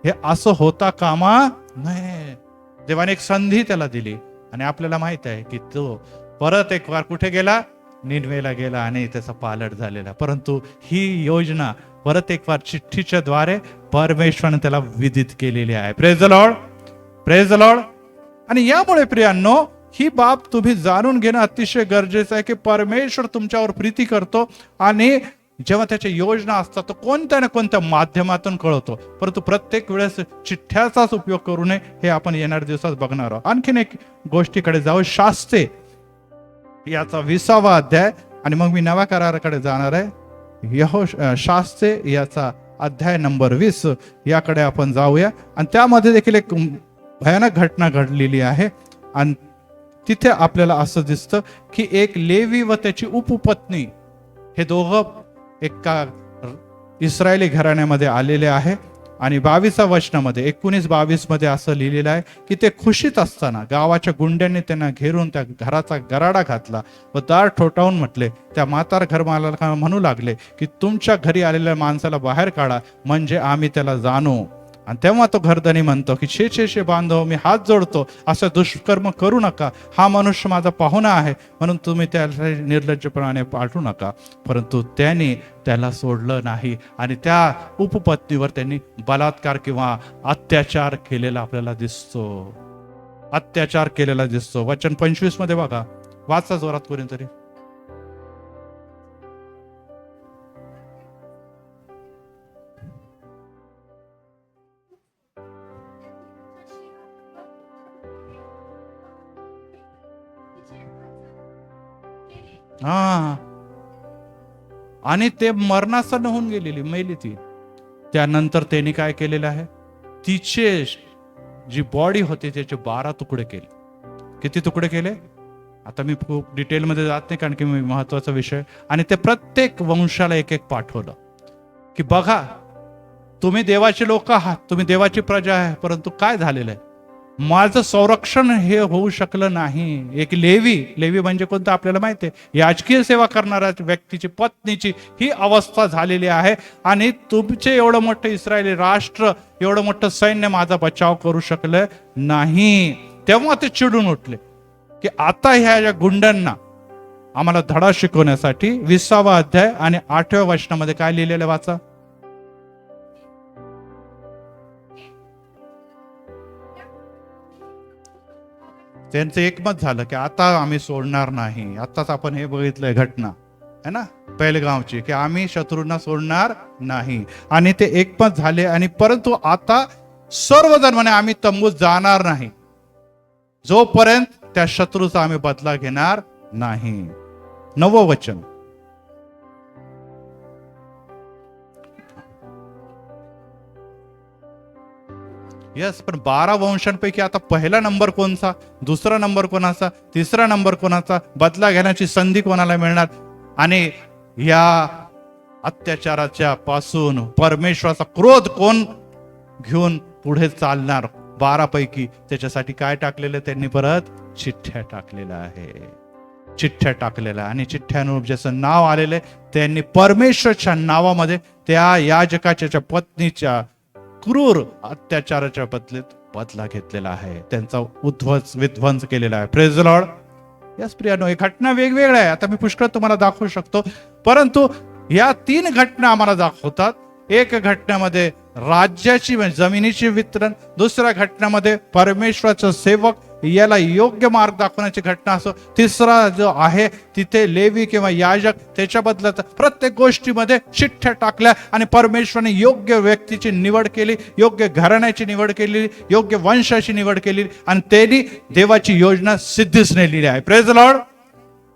हे असं होता कामा नाही. देवाने एक संधी त्याला दिली आणि आपल्याला माहित आहे की तो परत एक वार कुठे गेला? निनवेला गेला आणि त्याचा पालट झालेला. परंतु ही योजना परत एक वार चिठ्ठीच्या द्वारे परमेश्वराने त्याला विदित केलेली आहे. Praise the Lord. Praise the Lord. आणि यामुळे प्रियांनो ही बाब तुम्ही जाणून घेणं अतिशय गरजेचं आहे की परमेश्वर तुमच्यावर प्रीती करतो आणि जेव्हा त्याच्या योजना असतात तर कोणत्या ना कोणत्या माध्यमातून कळवतो. परंतु प्रत्येक वेळेस चिठ्ठ्याचाच उपयोग करू नये हे आपण येणाऱ्या दिवसात बघणार आहोत. आणखीन एक गोष्टीकडे जाऊ, शास्त्रे याचा 20वा अध्याय, आणि मग मी नव्या कराराकडे जाणार आहे. शास्त्रे याचा अध्याय नंबर 20 याकडे आपण जाऊया. आणि त्यामध्ये देखील एक भयानक घटना घडलेली आहे. आणि तिथे आपल्याला असं दिसतं की एक लेवी व त्याची उपपत्नी हे दोघं एका इस्रायली घराण्यामध्ये आलेले आहे. आणि 22व्या वचनामध्ये 19:22 मध्ये असं लिहिलेलं आहे की ते खुशीत असताना गावाच्या गुंड्यांनी त्यांना घेरून त्या घराचा गराडा घातला व दार ठोठावून म्हटले. त्या म्हातार घरमालकाला म्हणू लागले की तुमच्या घरी आलेल्या माणसाला बाहेर काढा, म्हणजे आम्ही त्याला जाणू. आणि तेव्हा तो घरधनी म्हणतो की छे छे छे बांधव, मी हात जोडतो, असं दुष्कर्म करू नका. हा मनुष्य माझा पाहुणा आहे, म्हणून तुम्ही त्याला निर्लज्जपणाने पाठवू नका. परंतु त्यांनी त्याला सोडलं नाही आणि त्या उपपत्नीवर त्यांनी बलात्कार किंवा अत्याचार केलेला आपल्याला दिसतो. अत्याचार केलेला दिसतो. वचन 25 मध्ये बघा, वाचा जोरात कोणीतरी. हा, आणि ते मरणासन्न होऊन गेलेली, मेली ती. त्यानंतर त्यांनी काय केलेलं आहे, तिचे जी बॉडी होती त्याचे 12 तुकडे केले. किती तुकडे केले? आता मी खूप डिटेलमध्ये जात नाही, कारण की महत्वाचा विषय. आणि ते प्रत्येक वंशाला एक एक पाठवलं की बघा, तुम्ही देवाचे लोक आहात, तुम्ही देवाची प्रजा आहे, परंतु काय झालेलं आहे, माझं संरक्षण हे होऊ शकलं नाही. एक लेवी म्हणजे कोणतं आपल्याला माहिती आहे, याजकीय सेवा करणाऱ्या व्यक्तीची पत्नीची ही अवस्था झालेली आहे. आणि तुमचे एवढं मोठं इस्रायली राष्ट्र, एवढं मोठं सैन्य माझा बचाव करू शकलं नाही. तेव्हा ते चिडून उठले की आता ह्या ज्या गुंडांना आम्हाला धडा शिकवण्यासाठी 20वा अध्याय आणि 8व्या वचनामध्ये काय लिहिलेलं वाचा. त्यांचं एकमत झालं की आता आम्ही सोडणार नाही. आताच आपण हे बघितलंय घटना है ना, पेहलगावची, की आम्ही शत्रूंना सोडणार नाही. आणि ते एकमत झाले. आणि परंतु आता सर्वजण म्हणे आम्ही तंबूत जाणार नाही जोपर्यंत त्या शत्रूचा आम्ही बदला घेणार नाही. 9वं वचन. यस, पण 12 वंशांपैकी आता पहिला नंबर कोणचा, दुसरा नंबर कोणाचा, तिसरा नंबर कोणाचा, बदला घेण्याची संधी कोणाला मिळणार? आणि या अत्याचाराच्या पासून परमेश्वराचा क्रोध कोण घेऊन पुढे चालणार? 12 पैकी त्याच्यासाठी काय टाकलेलं त्यांनी? परत चिठ्ठ्या टाकलेल्या आहे, चिठ्ठ्या टाकलेल्या. आणि चिठ्ठ्यानुरूप ज्याचं नाव आलेलं आहे त्यांनी परमेश्वरच्या नावामध्ये त्या याजकाच्या पत्नीच्या क्रूर अत्याचाराच्या बदलेत बदला घेतलेला आहे, त्यांचा विध्वंस केलेला आहे. Praise the Lord. यस प्रियानो, ही घटना वेगवेगळ्या आहे. आता मी पुष्कळ तुम्हाला दाखवू शकतो, परंतु या 3 घटना आम्हाला दाखवतात. एक घटनेमध्ये राज्याची म्हणजे जमिनीची वितरण, दुसऱ्या घटनेमध्ये परमेश्वराचा सेवक याला योग्य मार्ग दाखवण्याची घटना असो, तिसरा जो आहे तिथे लेवी किंवा याजक, त्याच्या बदल्यात प्रत्येक गोष्टीमध्ये चिठ्ठ्या टाकल्या आणि परमेश्वराने योग्य व्यक्तीची निवड केली, योग्य घराण्याची निवड केली, योग्य वंशाची निवड केली आणि त्यांनी देवाची योजना सिद्धीस नेलेली आहे. Praise the Lord,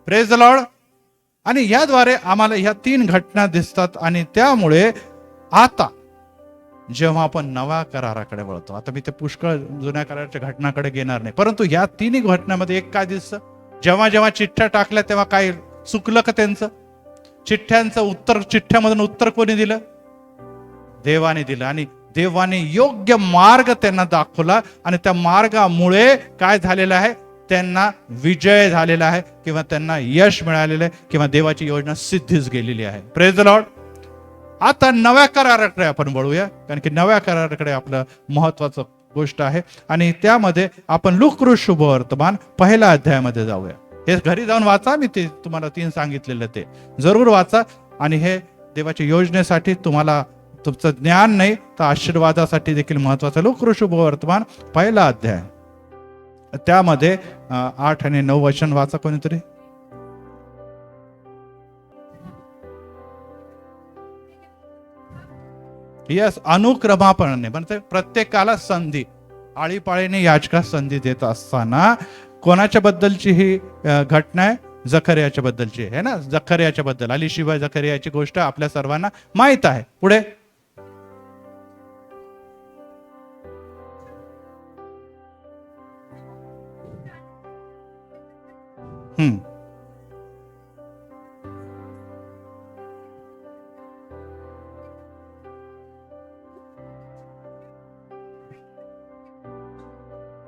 praise the Lord. आणि याद्वारे आम्हाला ह्या 3 घटना दिसतात. आणि त्यामुळे आता जेव्हा आपण नव्या कराराकडे वळतो, आता मी ते पुष्कळ जुन्या कराराच्या घटनाकडे घेणार नाही, परंतु या 3 घटनांमध्ये एक काय दिसतं, जेव्हा जेव्हा चिठ्ठ्या टाकल्या तेव्हा काय चुकलं का त्यांचं? चिठ्ठ्यांचं उत्तर, चिठ्ठ्यामधून उत्तर कोणी दिलं? देवाने दिलं. आणि देवाने योग्य मार्ग त्यांना दाखवला आणि त्या मार्गामुळे काय झालेलं आहे, त्यांना विजय झालेला आहे किंवा त्यांना यश मिळालेलं आहे किंवा देवाची योजना सिद्धीस गेलेली आहे. Praise the Lord. आता नव्या कराराकडे आपण वळूया, कारण की नव्या कराराकडे आपलं महत्वाचं गोष्ट आहे. आणि त्यामध्ये आपण लूका शुभवर्तमान 1ल्या अध्यायामध्ये जाऊया. हे घरी जाऊन वाचा, मी ते तुम्हाला 3 सांगितलेलं ते जरूर वाचा. आणि हे देवाच्या योजनेसाठी तुम्हाला तुमचं ज्ञान नाही तर आशीर्वादासाठी देखील महत्वाचं. लूका शुभवर्तमान 1ला अध्याय, त्यामध्ये 8 आणि 9 वचन वाचा कोणीतरी. यस, अनुक्रमापणे म्हणजे प्रत्येकाला संधी, आळीपाळीने याचका संधी देत असताना कोणाच्या बद्दलची ही घटना आहे? जकरियाच्या बद्दलची आहे ना. जकरियाच्या बद्दल, अलीशिबा जकरियाची गोष्ट आपल्या सर्वांना माहित आहे. पुढे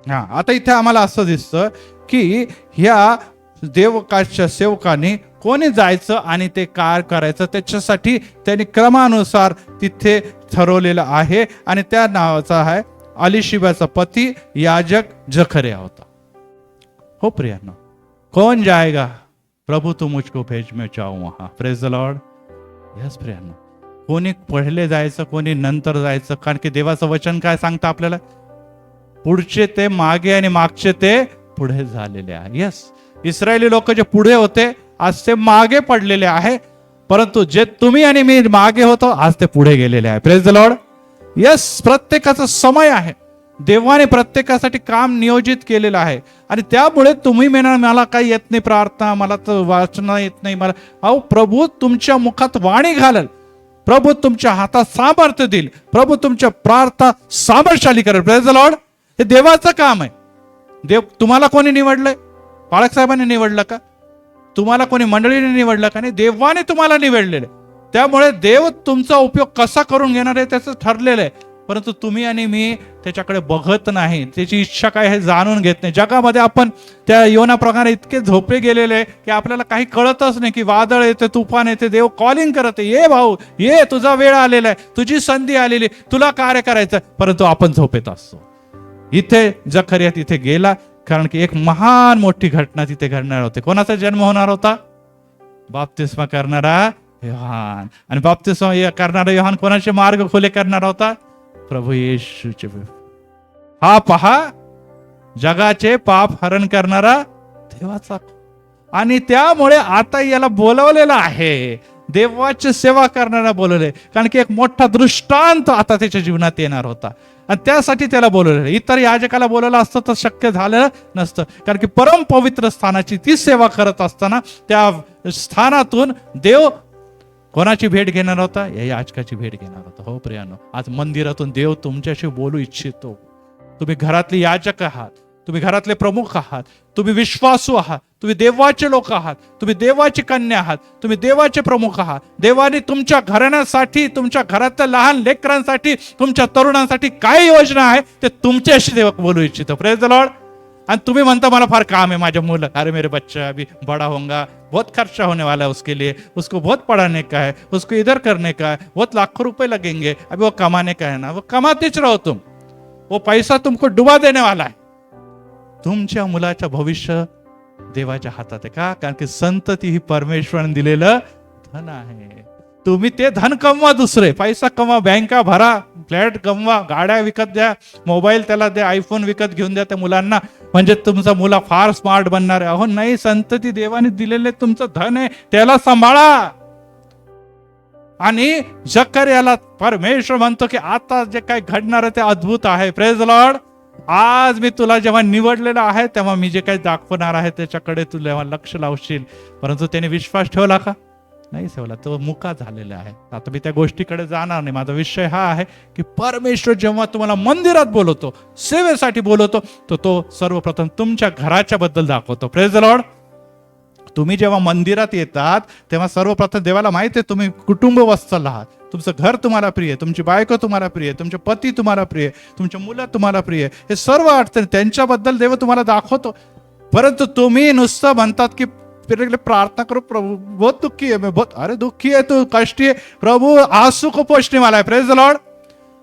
आता इथे आम्हाला असं दिसतं की ह्या देवकाच्या सेवकाने कोणी जायचं आणि ते काय करायचं त्याच्यासाठी त्यांनी क्रमानुसार तिथे ठरवलेलं आहे. आणि त्या नावाचा आहे अलिशिबाचा पती याजक जकरिया होता. हो प्रियानो, कौन जाएगा प्रभु तू मुझको भेज मैं जाऊं वहां. Praise the Lord. यस प्रियानो, कोणी पहिले जायचं कोणी नंतर जायचं, कारण की देवाचं वचन काय सांगतं आपल्याला, पुढचे ते मागे आणि मागचे ते पुढे झालेले आहे. यस, इस्रायली लोक जे पुढे होते आज ते मागे पडलेले आहे, परंतु जे तुम्ही आणि मी मागे होतो आज ते पुढे गेलेले आहे. Praise the Lord. यस, प्रत्येकाचा समय आहे. देवाने प्रत्येकासाठी काम नियोजित केलेलं आहे. आणि त्यामुळे तुम्ही म्हणा मला काही येत नाही प्रार्थना, मला तर वाचन येत नाही, मला अहो प्रभू तुमच्या मुखात वाणी घालल, प्रभू तुमच्या हातात सामर्थ्य देईल, प्रभू तुमच्या प्रार्थना सामर्थ्यशाली करेल. Praise the Lord. हे देवाचं काम आहे. देव तुम्हाला कोणी निवडलंय? पाळक साहेबांनी निवडलं का? तुम्हाला कोणी मंडळीने निवडलं का? नाही, देवाने तुम्हाला निवडलेलं. त्यामुळे देव तुमचा उपयोग कसा करून घेणार आहे त्याचं ठरलेलं आहे, परंतु तुम्ही आणि मी त्याच्याकडे बघत नाही, त्याची इच्छा काय हे जाणून घेत नाही. जगामध्ये आपण त्या योना प्रकारे इतके झोपे गेलेले आहे की आपल्याला काही कळतच नाही की वादळ येते, तुफान येते, देव कॉलिंग करते, ये भाऊ ये, तुझा वेळ आलेला आहे, तुझी संधी आलेली, तुला कार्य करायचं, परंतु आपण झोपेत असतो. इथे जकरिया तिथे गेला, कारण की एक महान मोठी घटना तिथे घडणार होते. कोणाचा जन्म होणार होता? बाप्तिस्मा करणारा योहान. आणि बाप्तिस्मा करणारा योहान कोणाचे मार्ग खुले करणार होता? प्रभू येशूचे. हा पहा, जगाचे पाप हरण करणारा देवाचा. आणि त्यामुळे आता याला बोलवलेलं आहे, देवाची सेवा करणारा बोलवले, कारण की एक मोठा दृष्टांत आता त्याच्या जीवनात येणार होता आणि त्यासाठी त्याला बोलवलेलं. इतर याजकाला बोलवलं असतं तर शक्य झालं नसतं, कारण की परम पवित्र स्थानाची ती सेवा करत असताना त्या स्थानातून देव कोणाची भेट घेणार होता? या याजकाची भेट घेणार होता. हो प्रियानो, आज मंदिरातून देव तुमच्याशी बोलू इच्छितो. तुम्ही घरातले याजक आहात, तुम्ही घरातले प्रमुख आहात, तुम्ही विश्वासू आहात, तुम्ही देवाचे लोक आहात, तुम्ही देवाची कन्या आहात, तुम्ही देवाचे प्रमुख आहात. देवाने तुमच्या घराण्यासाठी, तुमच्या घरातल्या लहान लेकरांसाठी, तुमच्या तरुणांसाठी काय योजना आहे ते तुमच्याशी देव बोलू इच्छितो. Praise the Lord. आणि तुम्ही म्हणता मला फार काम आहे, माझे मुलं, अरे मेरे बच्चा अभी बड़ा होगा, बहुत खर्चा होने वाला है उसके लिए, उसको बहुत पढ़ाने का है, उसको इधर करने का है, बहुत लाखों रुपए लगेंगे, अभी वो कमाने का है ना, वो कमातेच रहो तुम, वो पैसा तुमको डुबा देने वाला है. तुमच्या मुलाचं भविष्य देवाच्या हातात आहे का? कारण की संतती ही परमेश्वराने दिलेलं धन आहे. तुम्ही ते धन कमवा, दुसरे पैसा कमवा, बँका भरा, फ्लॅट कमवा, गाड्या विकत द्या, मोबाईल त्याला द्या, आयफोन विकत घेऊन द्या त्या मुलांना, म्हणजे तुमचा मुला फार स्मार्ट बनणार आहे. अहो नाही, संतती देवाने दिलेले तुमचं धन आहे, त्याला सांभाळा. आणि जकरियाला परमेश्वर म्हणतो की आता जे काही घडणार आहे ते अद्भुत आहे. Praise the Lord. आज मी तुला जेव्हा निवडलेलं आहे तेव्हा मी जे काही दाखवणार आहे त्याच्याकडे तू जेव्हा लक्ष लावशील. परंतु त्याने विश्वास ठेवला का? नाही ठेवला. तो मुका झालेला आहे. आता मी त्या गोष्टीकडे जाणार नाही. माझा विषय हा आहे की परमेश्वर जेव्हा तुम्हाला मंदिरात बोलवतो, सेवेसाठी बोलवतो, तर तो सर्वप्रथम तुमच्या घराच्या बद्दल दाखवतो. Praise the Lord. तुम्ही जेव्हा मंदिरात येतात तेव्हा सर्वप्रथम देवाला माहिती आहे तुम्ही कुटुंब वत्सल आहात, तुमचं घर तुम्हाला प्रिय, तुमची बायको तुम्हाला प्रिय, तुमचे पती तुम्हाला प्रिय, तुमचे मुलं तुम्हाला प्रिय, हे सर्व अडचणी त्यांच्याबद्दल देव तुम्हाला दाखवतो. परंतु तुम्ही नुसतं म्हणतात की प्रार्थना करो, प्रभु बहुत दुखी है मैं, बहुत, अरे दुखी है तू, कष्टी आहे, प्रभु आंसू को पोषणे वाला आहे. Praise the Lord.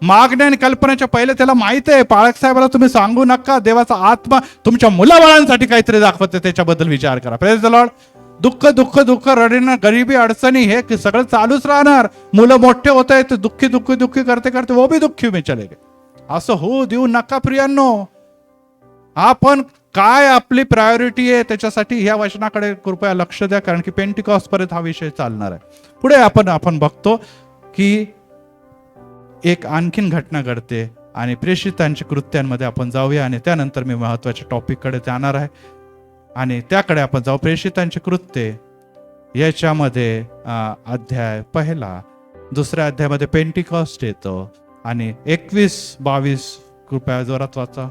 मागण्या आणि कल्पनेच्या पहिले त्याला माहिती आहे. पाळक साहेबाला तुम्ही सांगू नका, देवाचा आत्मा तुमच्या मुलाबाळांसाठी काहीतरी दाखवते, त्याच्याबद्दल विचार करा. Praise the Lord. दुःख दुःख दुःख, रडणं, गरिबी, अडचणी, हे सगळं चालूच राहणार. मुलं मोठे होत आहेत, दुःखी दुःखी दुःखी करते करते वो भी दुःखी में चले गए. असं होऊ देऊ नका प्रियांनो. आपण काय आपली प्रायोरिटी आहे त्याच्यासाठी ह्या वचनाकडे कृपया लक्ष द्या, कारण की पेंटिकॉस्ट पर्यंत हा विषय चालणार आहे. पुढे आपण बघतो की एक आणखीन घटना घडते आणि प्रेषितांच्या कृत्यांमध्ये आपण जाऊया आणि त्यानंतर मी महत्वाच्या टॉपिककडे जाणार आहे आणि त्याकडे आपण जाऊ. प्रेषितांचे कृत्य याच्यामध्ये अध्याय पहिला, दुसऱ्या अध्यायामध्ये पेंटिकॉस्ट येतो आणि 21-22 कृपया जोरात वाचा.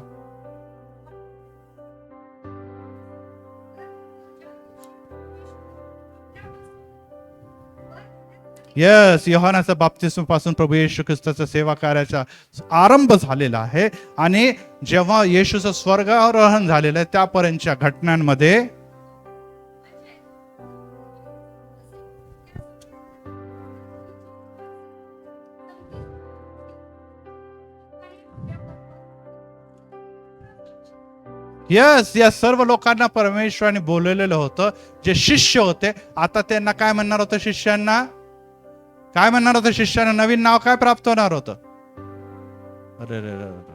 यस, योहानाच्या बाप्तिस्मापासून प्रभू येशू ख्रिस्ताच्या सेवा कार्याचा आरंभ झालेला आहे आणि जेव्हा येशूचं स्वर्गारोहण झालेलं आहे त्यापर्यंतच्या घटनांमध्ये यस, या सर्व लोकांना परमेश्वराने बोलवलेलं होतं. जे शिष्य होते, आता त्यांना काय म्हणणार होतं? शिष्यांना काय म्हणणार होतं? शिष्यांना नवीन नाव काय प्राप्त होणार होतं? अरे रे रे रे.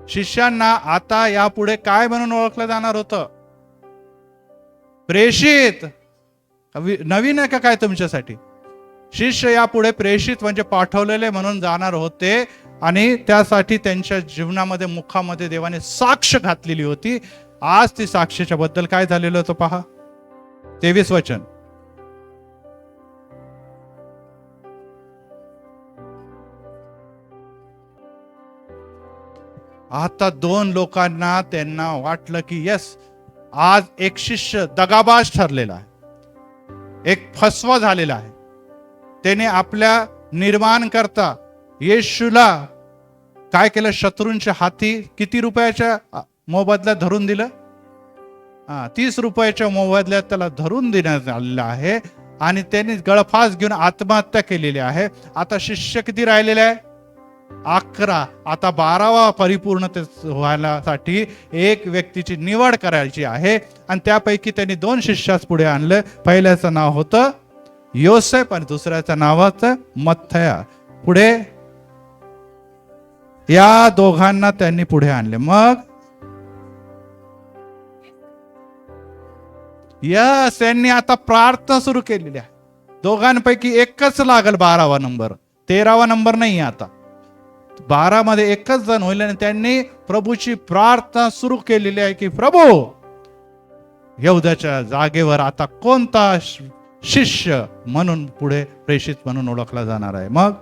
शिष्यांना आता यापुढे काय म्हणून ओळखलं जाणार होतं? प्रेषित. नवीन आहे का काय तुमच्यासाठी? शिष्य यापुढे प्रेषित म्हणजे पाठवलेले म्हणून जाणार होते. आणि त्यासाठी त्यांच्या जीवनामध्ये, मुखामध्ये देवाने साक्ष घातलेली होती. आज ती साक्षीच्या बद्दल काय झालेलं होतं पहा, 23 वचन. आता 2 लोकांना त्यांना वाटलं की यस, आज एक शिष्य दगाबाज ठरलेला आहे, एक फसवा झालेला आहे. त्याने आपल्या निर्माण करता येशूला काय केलं? शत्रूंच्या हाती किती रुपयाच्या मोबदल्यात धरून दिलं? 30 रुपयाच्या मोबदल्यात त्याला धरून देण्यात आलेलं आहे. आणि त्यांनी गळफास घेऊन आत्महत्या केलेली आहे. आता शिष्य किती राहिलेले आहे? 11. आता 12वा परिपूर्ण व्हायसाठी एक व्यक्तीची निवड करायची आहे. आणि त्यापैकी त्यांनी 2 शिष्यास पुढे आणलं. पहिल्याचं नाव होतं योसेफ आणि दुसऱ्याचं नाव होतं मत्थया. पुढे या दोघांना त्यांनी पुढे आणले. मग यस, त्यांनी आता प्रार्थना सुरू केलेली आहे. दोघांपैकी एकच लागल 12वा नंबर, 13वा नंबर नाही. आता 12 मध्ये एकच जण होईल. आणि त्यांनी प्रभूची प्रार्थना सुरू केलेली आहे की प्रभू, यहूदाच्या जागेवर आता कोणता शिष्य म्हणून पुढे प्रेषित म्हणून ओळखला जाणार आहे? मग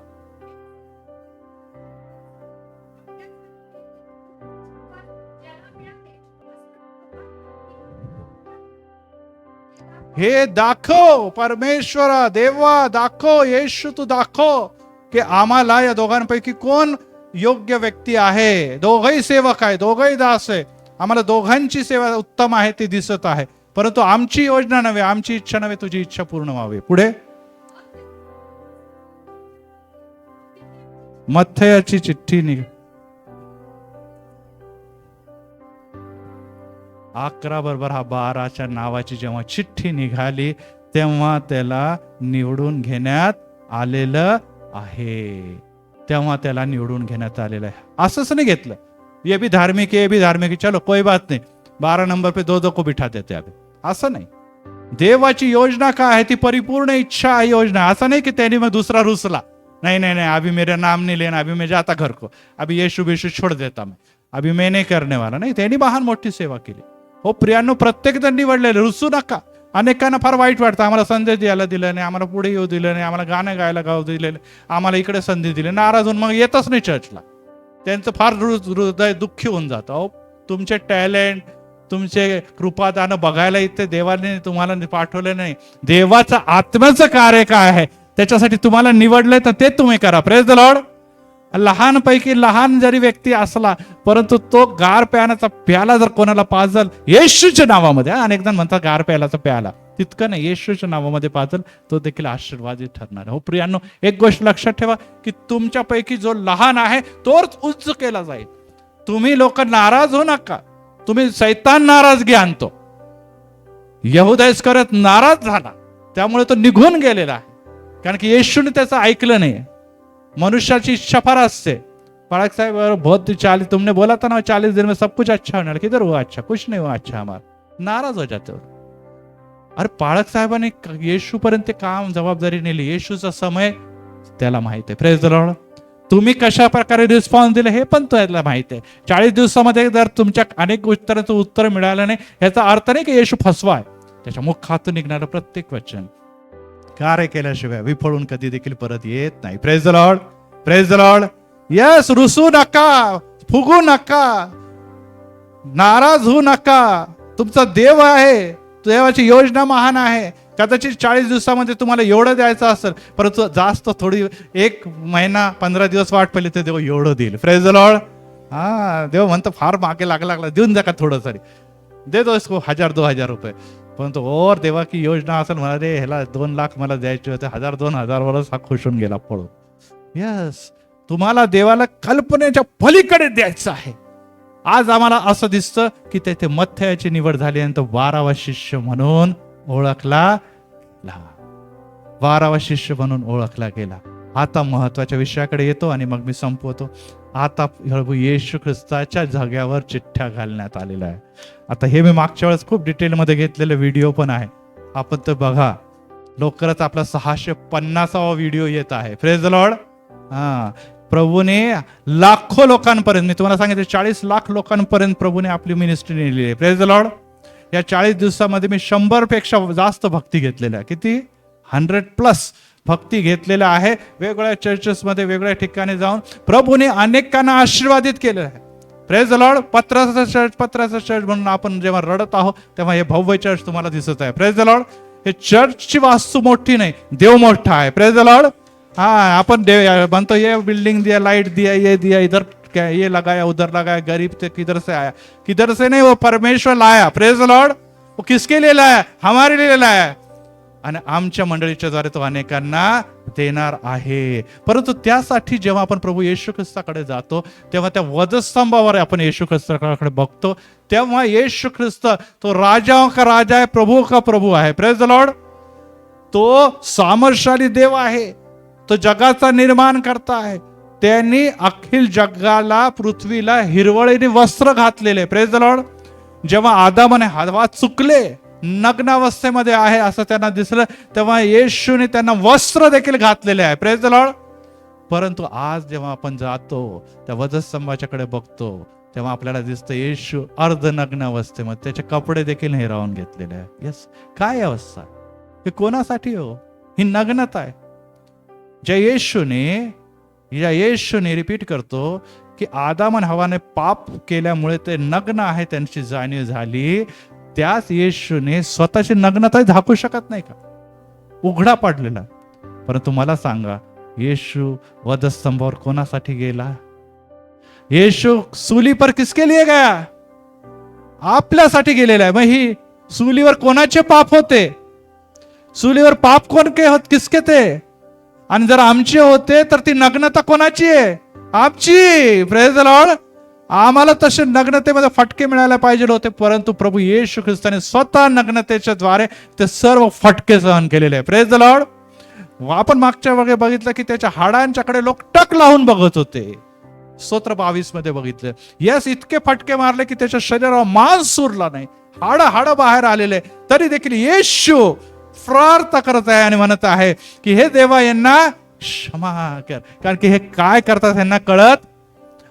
हे दाखव परमेश्वरा, देवा दाखव, येशू तू दाखव की आम्हाला या दोघांपैकी कोण योग्य व्यक्ती आहे. दोघही सेवक आहे, दोघही दास आहे. आम्हाला दोघांची सेवा उत्तम आहे ती दिसत आहे. परंतु आमची योजना नव्हे, आमची इच्छा नव्हे, तुझी इच्छा पूर्ण व्हावी. पुढे मत्थयाची चिठ्ठी निघ 11 बरोबर 12च्या नावाची जेव्हा चिठ्ठी निघाली तेव्हा त्याला निवडून घेण्यात आलेलं आहे. तेव्हा त्याला निवडून घेण्यात आलेलं आहे. असंच नाही घेतलं ये भी धार्मिक है, ये भी धार्मिक है, चलो कोई बात नहीं, 12 नंबर पे 2 को बिठा देते अभी. असं नाही. देवाची योजना काय आहे? ती परिपूर्ण इच्छा योजना. असं नाही की त्यांनी मग दुसरा रुसला, नहीं नहीं नहीं अभी मेरा नाम नहीं लेना, अभी मैं जाता घर को, अभी येशू बेशू छोड़ देता मैं, अभी मैं नहीं करने वाला. नाही, त्यांनी महान मोठी सेवा केली. हो प्रियांनो, प्रत्येक जण निवडलेले, रुसू नका. अनेकांना फार वाईट वाटतं, आम्हाला संधी द्यायला दिलं नाही, आम्हाला पुढे येऊ दिलं नाही, आम्हाला गाणं गायला गाऊ दिलेलं, आम्हाला इकडे संधी दिली. नाराज होऊन मग येतच नाही चर्चला. त्यांचं फार हृदय दुःखी होऊन जातं. अहो, तुमचे टॅलेंट, तुमचे कृपादान बघायला इथे देवाने तुम्हाला पाठवले नाही. देवाचं आत्म्याचं कार्य काय आहे त्याच्यासाठी तुम्हाला निवडलंय, तर ते तुम्ही करा. Praise the Lord. लहानपैकी लहान जरी व्यक्ती असला, परंतु तो गार प्यानाचा प्याला जर कोणाला पाजल येशूच्या नावामध्ये, अनेक जण म्हणतात गार प्यालाचा प्याला, तितकं नाही, येशूच्या नावामध्ये पाजल, तो देखील आशीर्वादित ठरणार. हो प्रियांनो, एक गोष्ट लक्षात ठेवा की तुमच्यापैकी जो लहान आहे तोच उच्च केला जाईल. तुम्ही लोक नाराज होऊ नका. तुम्ही सैतान नाराजगी आणतो. यहूदा इस्करियोत नाराज झाला, त्यामुळे तो निघून गेलेला आहे, कारण की येशूने त्याचं ऐकलं नाही. मनुष्याची इच्छा फार असते. पाळक साहेब बहुत 40, तुमने बोला था ना 40 दिन में सब कुछ अच्छा होने वाला, किधर हुआ अच्छा? कुछ नहीं हुआ अच्छा हमारा. नाराज हो जाते. अरे पाळक साहेबांनी येशू पर्यंत काम जबाबदारी नेली. येशूचा समय त्याला माहित आहे. Praise the Lord. तुम्ही कशा प्रकारे रिस्पॉन्स दिले हे पण त्याला माहिती आहे. 40 दिवसामध्ये जर तुमच्या अनेक उत्तराचं उत्तर मिळालं नाही, याचा अर्थ नाही की येशू फसवा आहे. त्याच्या मुखातून निघणारं प्रत्येक वचन कार्य केल्याशिवाय विफळून कधी देखील परत येत नाही. Praise the Lord. Praise the Lord. Yes, रुसू नका, फुगू नका, नाराज होऊ नका. तुमचा देव आहे, देवाची योजना महान आहे. कदाचित 40 दिवसामध्ये तुम्हाला एवढं द्यायचं असेल, परंतु जास्त थोडी 1 महिना 15 दिवस वाट पडली तर देव एवढं देईल. Praise the Lord. देव म्हणतो फार मागे लागला देऊन द्या का थोडं तरी, दे दो इसको 1000-2000 रुपये. परंतु और देवा की योजना असेल, म्हणा रे ह्याला 2 लाख मला द्यायचे होते, 1000-2000 वरच हा खुश होऊन गेला पळून. यस, तुम्हाला देवाला कल्पनेच्या पलीकडे द्यायचं आहे. आज आम्हाला असं दिसतं की तेथे मत्थयाची निवड झाली आणि तो 12वा शिष्य म्हणून ओळखला गेला. 12वा शिष्य म्हणून ओळखला गेला. आता महत्वाच्या विषयाकडे येतो आणि मग मी संपवतो. आता प्रभू येशू ख्रिस्ताच्या जाग्यावर चिठ्ठ्या घालण्यात आलेल्या आहे. आता हे मी मागच्या वेळेस खूप डिटेलमध्ये घेतलेले व्हिडिओ पण आहे, आपण ते बघा. लवकरच आपला 650वा व्हिडिओ येत आहे. Praise the Lord. प्रभूने लाखो लोकांपर्यंत, मी तुम्हाला सांगितलं 40 लाख लोकांपर्यंत प्रभूने आपली मिनिस्ट्री नेली आहे. Praise the Lord. या 40 दिवसामध्ये मी 100 पेक्षा जास्त भक्ती घेतलेल्या आहे. किती? 100+ भक्ती घेतलेल्या आहे. वेगवेगळ्या चर्चेसमध्ये वेगवेगळ्या ठिकाणी जाऊन प्रभूने अनेकांना आशीर्वादित केलेलं आहे. Praise the Lord. पत्राचा चर्च म्हणून आपण जेव्हा रडत आहोत तेव्हा हे भव्य चर्च तुम्हाला दिसत आहे. Praise the Lord. हे चर्चची वास्तू मोठी नाही, देव मोठा आहे. Praise the Lord. आपण देव बनतो, ये बिल्डिंग दिया, लाइट दिया, ये दिया, इधर क्या ये लगाया, उधर लगाया, गरीब से किधर से आया, किधर से नहीं, वो परमेश्वर लाया. Praise the Lord. वो किसके लिए लाया? हमारे लिए लाया. आणि आमच्या मंडळीच्या द्वारे तो अनेकांना देणार आहे. परंतु त्यासाठी जेव्हा आपण प्रभू येशू ख्रिस्ताकडे जातो तेव्हा त्या वधस्तंभावर आपण येशू ख्रिस्ताकडे बघतो, तेव्हा येशू ख्रिस्त तो राजाओं का राजा आहे, प्रभू का प्रभू आहे. Praise the Lord. तो सामर्थशाली देव आहे, तो जगाचा निर्माण करता आहे. त्यांनी अखिल जगाला, पृथ्वीला हिरवळीने वस्त्र घातलेले. Praise the Lord. जेव्हा आदामाने हवा चुकले, नग्नावस्थेमध्ये आहे असं त्यांना दिसलं, तेव्हा येशूने त्यांना वस्त्र देखील घातलेले आहे. Praise the Lord. परंतु आज जेव्हा आपण जातो त्या वधस्तंभाच्याकडे बघतो तेव्हा आपल्याला दिसतं येशू अर्धनग्न अवस्थेमध्ये, त्याचे कपडे देखील हिरावून घेतलेले आहे. यस, काय अवस्था? हे कोणासाठी हो? ही नग्नता आहे. ज्या येशूने रिपीट करतो की आदाम आणि हवाने पाप केल्यामुळे ते नग्न आहे, त्यांची जाणीव झाली. त्याच येशूने स्वतःची नग्नता झाकू शकत नाही का? उघडा पडलेला. परंतु मला सांगा, येशू वधस्तंभावर कोणासाठी गेला? येशू सूली पर किसके लिए गया? आपल्यासाठी गेलेला आहे. मग ही सूलीवर कोणाचे पाप होते? सूलीवर पाप कोण के होत, किसके थे? आणि जर आमचे होते तर ती नग्नता कोणाची आहे? आमची. Praise the Lord. आम्हाला तसे नग्नतेमध्ये फटके मिळायला पाहिजे होते, परंतु प्रभू येशू ख्रिस्ताने स्वतः नग्नतेच्या द्वारे ते सर्व फटके सहन केलेले आहे. Praise the Lord. आपण मागच्या वगैरे बघितलं की त्याच्या हाडांच्याकडे लोक टक लावून बघत होते. स्तोत्र 22 मध्ये बघितलं. यस, इतके फटके मारले की त्याच्या शरीरावर मांस उरला नाही, हाड बाहेर आलेले, तरी देखील येशू प्रार्थना करत आहे आणि म्हणत आहे की हे देवा, यांना क्षमा कर, कारण की हे काय करतात यांना कळत.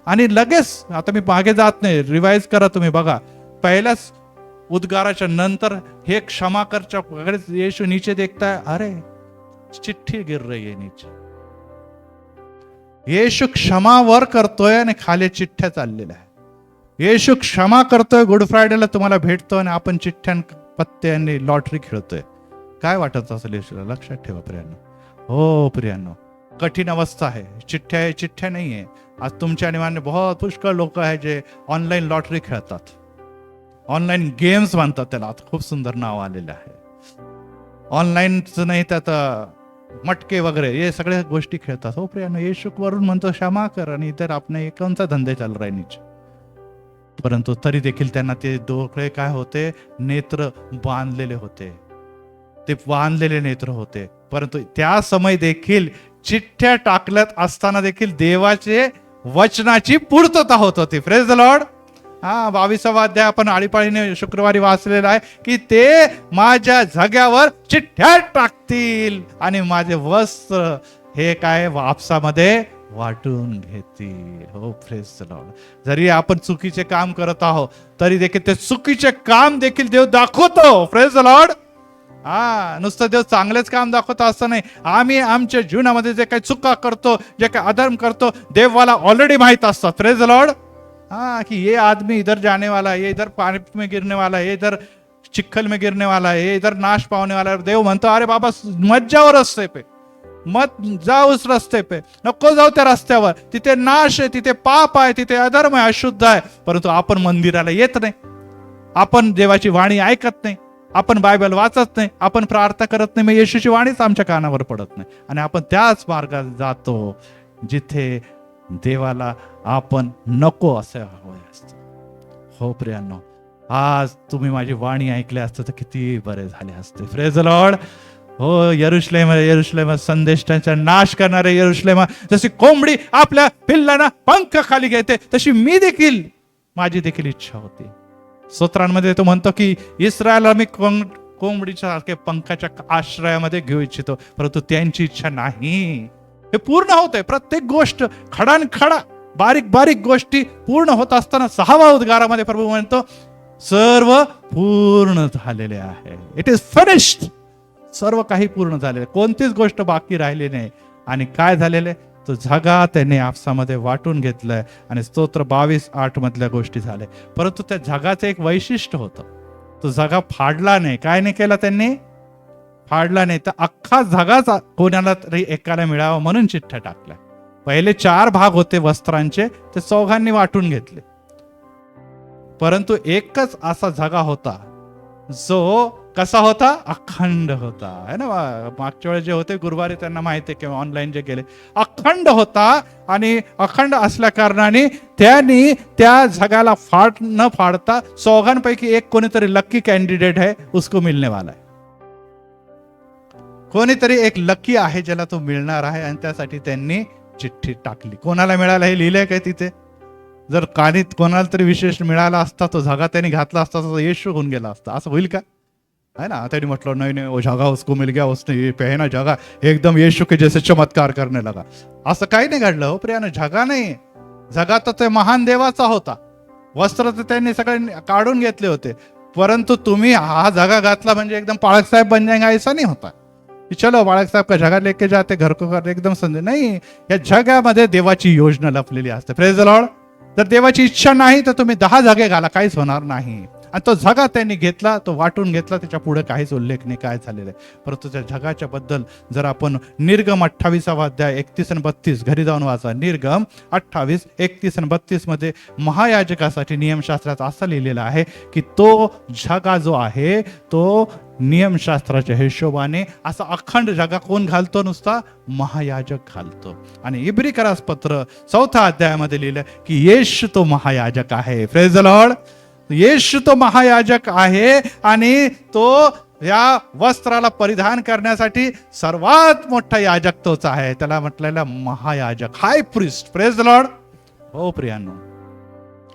आणि लगेच, आता मी मागे जात नाही, रिवाइज करा तुम्ही, बघा पहिल्याच उद्गाराच्या नंतर हे क्षमा करच्या येशू नीचे देखता है, अरे चिट्ठी गिर रही है नीचे. येशू क्षमा वर करतोय आणि खाली चिठ्ठ्या चाललेल्या आहे. येशू क्षमा करतोय, गुड फ्रायडेला तुम्हाला भेटतोय आणि आपण चिठ्ठ्यां पत्त्यांनी लॉटरी खेळतोय. काय वाटत असेल येशूला? लक्षात ठेवा प्रियांनो. हो प्रियांनो, कठीण अवस्था आहे. चिठ्ठ्या नाही आहे. आज तुमच्या निमाने बहुत पुष्कळ लोक आहे जे ऑनलाईन लॉटरी खेळतात, ऑनलाईन गेम्स म्हणतात त्याला. आता खूप सुंदर नाव आलेलं आहे. ऑनलाईनच नाही, त्यात मटके वगैरे हे सगळ्या गोष्टी खेळतात. हो प्रियांनो, येशू वरून म्हणतो क्षमा कर, आणि इतर आपले कोणता धंदे चालू राही नीचे. परंतु तरी देखील त्यांना ते डोळे काय होते? नेत्र बांधलेले होते. ते बांधलेले नेत्र होते. परंतु त्या समय देखील चिठ्ठ्या टाकल्यात असताना देखील देवाचे वचनाची पूर्तता होत होती. Praise the Lord. 22वा अध्याय आपण आळीपाळीने शुक्रवारी वाचलेला आहे की ते माझ्या जाग्यावर चिठ्ठ्या टाकतील आणि माझे वस्त्र हे काय वापसामध्ये वाटून घेतील. हो प्रेज द लॉर्ड. जरी आपण चुकीचे काम करत आहोत तरी देखील ते चुकीचे काम देखील देव दाखवतो. Praise the Lord. नुसतं देव चांगलेच काम दाखवतो असं नाही. आम्ही आमच्या जीवनामध्ये जे काही चुका करतो, जे काही अधर्म करतो, देवाला ऑलरेडी माहित असतात. Praise the Lord. कि ये आदमी इधर जाने वाला है, ये इधर पानी में गिरने वाला है, ये इधर चिखल में गिरने वाला है, ये इधर नाश पावने वाला है. देव म्हणतो, अरे बाबा मत जाओ रस्ते पे, मत जाओ उस रस्ते पे, नको जाऊ त्या रस्त्यावर. तिथे नाश आहे, तिथे पाप आहे, तिथे अधर्म आहे, अशुद्ध आहे. परंतु आपण मंदिराला येत नाही, आपण देवाची वाणी ऐकत नाही, आपण बायबल वाचत नाही, आपण प्रार्थना करत नाही. मग येशूची वाणीच आमच्या कानावर पडत नाही आणि आपण त्याच मार्गात जातो जिथे देवाला आपण नको असं हवं असतं. हो प्रियांनो, आज तुम्ही माझी वाणी ऐकली असतं तर किती बरे झाले असते. Praise the Lord. हो, यरुशलेम संदेशाचा नाश करणारे यरुशलेम, जशी कोंबडी आपल्या पिल्लांना पंख खाली घेते तशी मी देखील, माझी देखील इच्छा होती. स्तोत्रांमध्ये तो म्हणतो की इस्रायलला मी कोंबडीच्या सारखे पंखाच्या आश्रयामध्ये घेऊ इच्छितो, परंतु त्यांची इच्छा नाही. हे पूर्ण होतंय. प्रत्येक गोष्ट खडानखडा, बारीक बारीक गोष्टी पूर्ण होत असताना 6व्या उद्गारामध्ये प्रभू म्हणतो सर्व पूर्ण झालेले आहे. It is finished. सर्व काही पूर्ण झालेलं, कोणतीच गोष्ट बाकी राहिली नाही. आणि काय झालेले, तो झगा त्यांनी आपसामध्ये वाटून घेतलाय. आणि स्तोत्र 22:8 मधल्या गोष्टी झाल्या. परंतु त्या झगाचं एक वैशिष्ट्य होतं, तो झगा फाडला नाही. काय नाही केला त्यांनी? फाडला नाही. तर अख्खा झगाच कोणाला तरी एकाला मिळावा म्हणून चिठ्ठ्या टाकल्या. पहिले 4 भाग होते वस्त्रांचे, ते चौघांनी वाटून घेतले. परंतु एकच असा झगा होता जो कसा होता? अखंड होता. है ना, मागच्या वेळेस जे होते गुरुवारी त्यांना माहिती आहे, किंवा ऑनलाईन जे गेले, अखंड होता. आणि अखंड असल्या कारणाने त्यांनी त्या झगाला न फाडता चौघांपैकी एक कोणीतरी लकी कॅन्डिडेट है, उसको मिलने वाला है. कोणीतरी एक लकी आहे ज्याला तो मिळणार आहे, आणि त्यासाठी त्यांनी चिठ्ठी टाकली. कोणाला मिळाला हे लिहिलंय काय तिथे? जर कानीत कोणाला तरी विशेष मिळाला असता, तो झगा त्यांनी घातला असता, तो येशू होऊन गेला असता. असं होईल का? है ना. त्यांनी म्हटलं नाही नहीं, वो झगा उसको मिल गया, उसने पहना झगा एकदम येशू के जैसे चमत्कार करने लगा. असं काही नाही घडलं हो प्रियानं. झगा नाही, झगा तर ते महान देवाचा होता. वस्त्र तर त्यांनी सगळे काढून घेतले होते. परंतु तुम्ही हा झगा घातला म्हणजे एकदम बाळक साहेब बन जाएंगे ऐसा नाही होता. चलो बाळक साहेब का झगा लेके जाते घर को कर, एकदम समजे नाही. या झगामध्ये देवाची योजना लपलेली असते. Praise the Lord. जर देवाची इच्छा नाही तर तुम्ही 10 झगे घाला, काहीच होणार नाही. आणि तो झगा त्यांनी घेतला, तो वाटून घेतला, त्याच्या पुढे काहीच उल्लेख नाही काय झालेलं आहे. परंतु त्या झगाच्या बद्दल जर आपण निर्गम 28वा अध्याय 31 आणि 32 घरी जाऊन वाचा. निर्गम 28, 31 आणि 32 मध्ये महायाजकासाठी नियमशास्त्रात असं लिहिलेलं आहे की तो झगा जो आहे तो नियमशास्त्राच्या हिशोबाने असा अखंड झगा कोण घालतो? नुसता महायाजक घालतो. आणि इब्रिकरास पत्र 4थ्या अध्यायामध्ये लिहिलं की येशू तो महायाजक आहे. Praise the Lord. येशू तो महायाजक आहे, आणि तो या वस्त्राला परिधान करण्यासाठी सर्वात मोठा याजक तोच आहे. त्याला म्हटलेला महायाजक, हाय प्रिस्ट. Praise the Lord. हो प्रियांनो,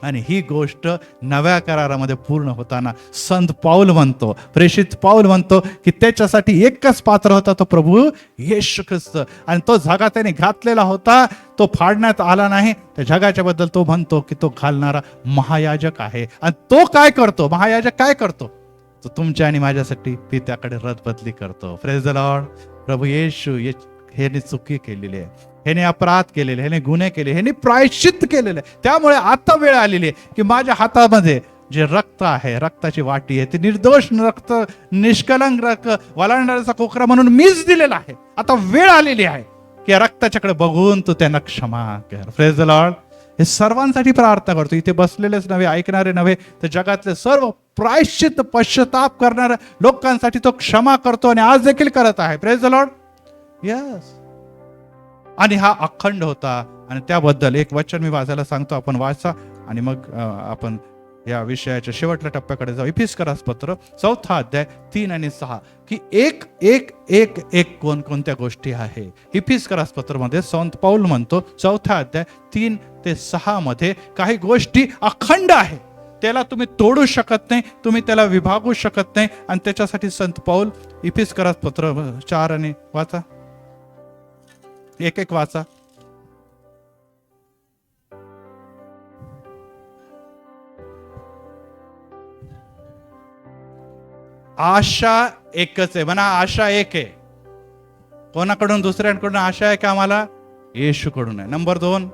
आणि ही गोष्ट नव्या करारामध्ये पूर्ण होताना संत पाऊल म्हणतो, प्रेषित पाऊल म्हणतो की त्याच्यासाठी एकच पात्र होता, तो प्रभू येशू ख्रिस्त. आणि तो झगा त्याने घातलेला होता, तो फाडण्यात आला नाही. त्या झगाच्या बद्दल तो म्हणतो की तो घालणारा महायाजक आहे. आणि तो काय करतो? महायाजक काय करतो? तो तुमच्या आणि माझ्यासाठी पित्याकडे रदबदली करतो. Praise the Lord. प्रभू येशू ह्याने चुकी केलेली आहे, ह्याने अपराध केलेले, ह्याने गुन्हे केले, ह्याने प्रायश्चित्त केलेले. त्यामुळे आता वेळ आलेली आहे की माझ्या हातामध्ये जे रक्त आहे, रक्ताची वाटी आहे, ते निर्दोष रक्त, निष्कलंक रक्त, वलांडण्याचा कोकरा म्हणून मीच दिलेला आहे. आता वेळ आलेली आहे की या रक्ताच्याकडे बघून तू त्यांना क्षमा कर. Praise the Lord. हे सर्वांसाठी प्रार्थना करतो. इथे बसलेलेच नव्हे, ऐकणारे नव्हे, तर जगातले सर्व प्रायश्चित्त पश्चाताप करणाऱ्या लोकांसाठी तो क्षमा करतो, आणि आज देखील करत आहे. Praise the Lord. यस. आणि हा अखंड होता. आणि त्याबद्दल एक वचन मी वाचायला सांगतो, आपण वाचा, आणि मग आपण या विषयाच्या शेवटच्या टप्प्याकडे जाऊ. इफिसकरास पत्र 4था अध्याय 3 आणि 6 की एक एक एक एक कोणकोणत्या गोष्टी आहे. इफिसकरास पत्र मध्ये संत पाऊल म्हणतो 4था अध्याय 3 ते 6 मध्ये काही गोष्टी अखंड आहे, त्याला तुम्ही तोडू शकत नाही, तुम्ही त्याला विभागू शकत नाही. आणि त्याच्यासाठी संत पाऊल इफिसकरास पत्र 4 आणि वाचा, एक एक वाचा. आशा एकच आहे. म्हणा आशा एक आहे. कोणाकडून? दुसऱ्यांकडून आशा आहे का आम्हाला? येशूकडून आहे. नंबर 2,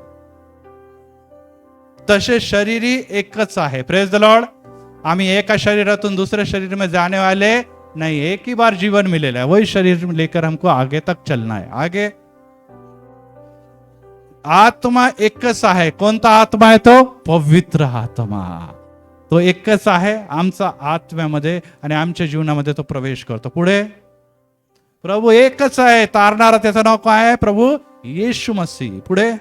तसे शरीरी एकच आहे. Praise the Lord. आम्ही एका शरीरातून दूसरे शरीर में जाने वाले नहीं, एक ही बार जीवन मिलेला है, वही शरीर लेकर हमको आगे तक चलना है. आगे आत्मा एकच आहे. कोणता आत्मा आहे तो? पवित्र आत्मा. तो एकच आहे आमचा आत्म्यामध्ये आणि आमच्या जीवनामध्ये तो प्रवेश करतो. पुढे प्रभू एकच आहे. तारणारा त्याचं नाव काय आहे? प्रभू येशू मसीह. पुढे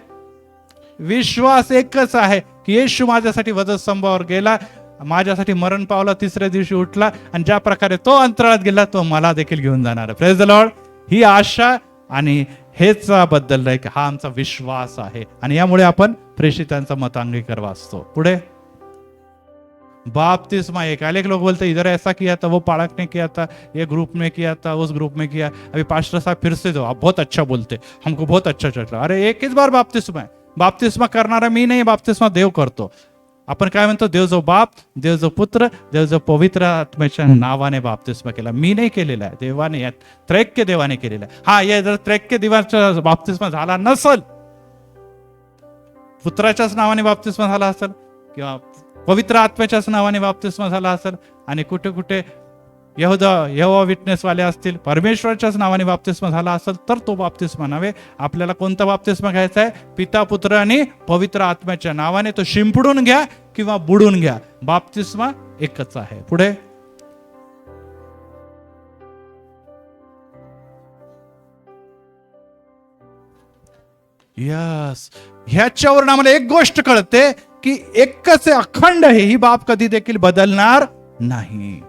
विश्वास एकच आहे की येशू माझ्यासाठी वधस्तंभावर गेला, माझ्यासाठी मरण पावला, तिसऱ्या दिवशी उठला, आणि ज्या प्रकारे तो अंतराळात गेला तो मला देखील घेऊन जाणार आहे. Praise the Lord. ही आशा आणि हेच बद्दल आहे, हा आमचा विश्वास आहे, आणि यामुळे आपण प्रेषितांचा मतांगीकार वाचतो. पुढे बाप्तिस्मा एक, अनेक लोग बोलते इधर ऐसा किया था, वो पालक ने किया था, ये ग्रुप में किया था, उस ग्रुप में किया, अभी पास्टर साहब फिर से दो, आप बहुत अच्छा बोलते, हमको बहुत अच्छा चल. अरे एक हीच बार बाप्तिस्मा आहे. बाप्तिस्मा करणारा मी नाही, बाप्तिस्मा देव करतो. आपण काय म्हणतो, देव जो बाप, देव जो पुत्र, देव जो पवित्र आत्म्याच्या नावाने बाप्तिस्मा केला. मी नाही केलेला आहे, देवाने, त्रैक्य देवाने केलेला आहे. हा, या जर त्रैक्य देवाचा बाप्तिस्मा झाला नसल, पुत्राच्याच नावाने बाप्तिस्मा झाला असेल किंवा पवित्र आत्म्याच्याच नावाने बाप्तिस्मा झाला असेल, आणि कुठे कुठे यहोवा विटनेसवाले असतील, परमेश्वराच्याच नावाने बाप्तिस्मा झाला असेल, तर तो बाप्तिस्मा नव्हे. आपल्याला कोणता बाप्तिस्मा घ्यायचा आहे? पिता, पुत्र आणि पवित्र आत्म्याच्या नावाने. तो शिंपडून घ्या किंवा बुडून घ्या, बाप्तिस्मा एकच आहे. पुढे यस, ह्याच्यावरून आम्हाला एक गोष्ट कळते की एकच अखंड आहे, ही बाप कधी देखील बदलणार नाही.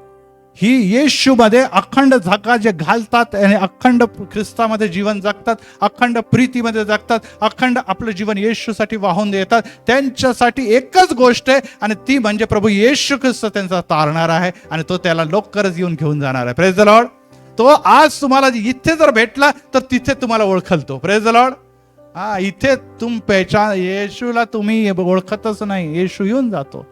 ही येशूमध्ये अखंड झका जे घालतात आणि अखंड ख्रिस्तामध्ये जीवन जगतात, अखंड प्रीतीमध्ये जगतात, अखंड आपलं जीवन येशूसाठी वाहून देतात, त्यांच्यासाठी एकच गोष्ट आहे, आणि ती म्हणजे प्रभू येशू ख्रिस्त त्यांचा तारणार आहे, आणि तो त्याला लवकरच येऊन घेऊन जाणार आहे. Praise the Lord. तो आज तुम्हाला इथे जर भेटला तर तिथे तुम्हाला ओळखलतो. Praise the Lord. हा, इथे पहचान, येशूला तुम्ही ओळखतच नाही, येशू येऊन जातो.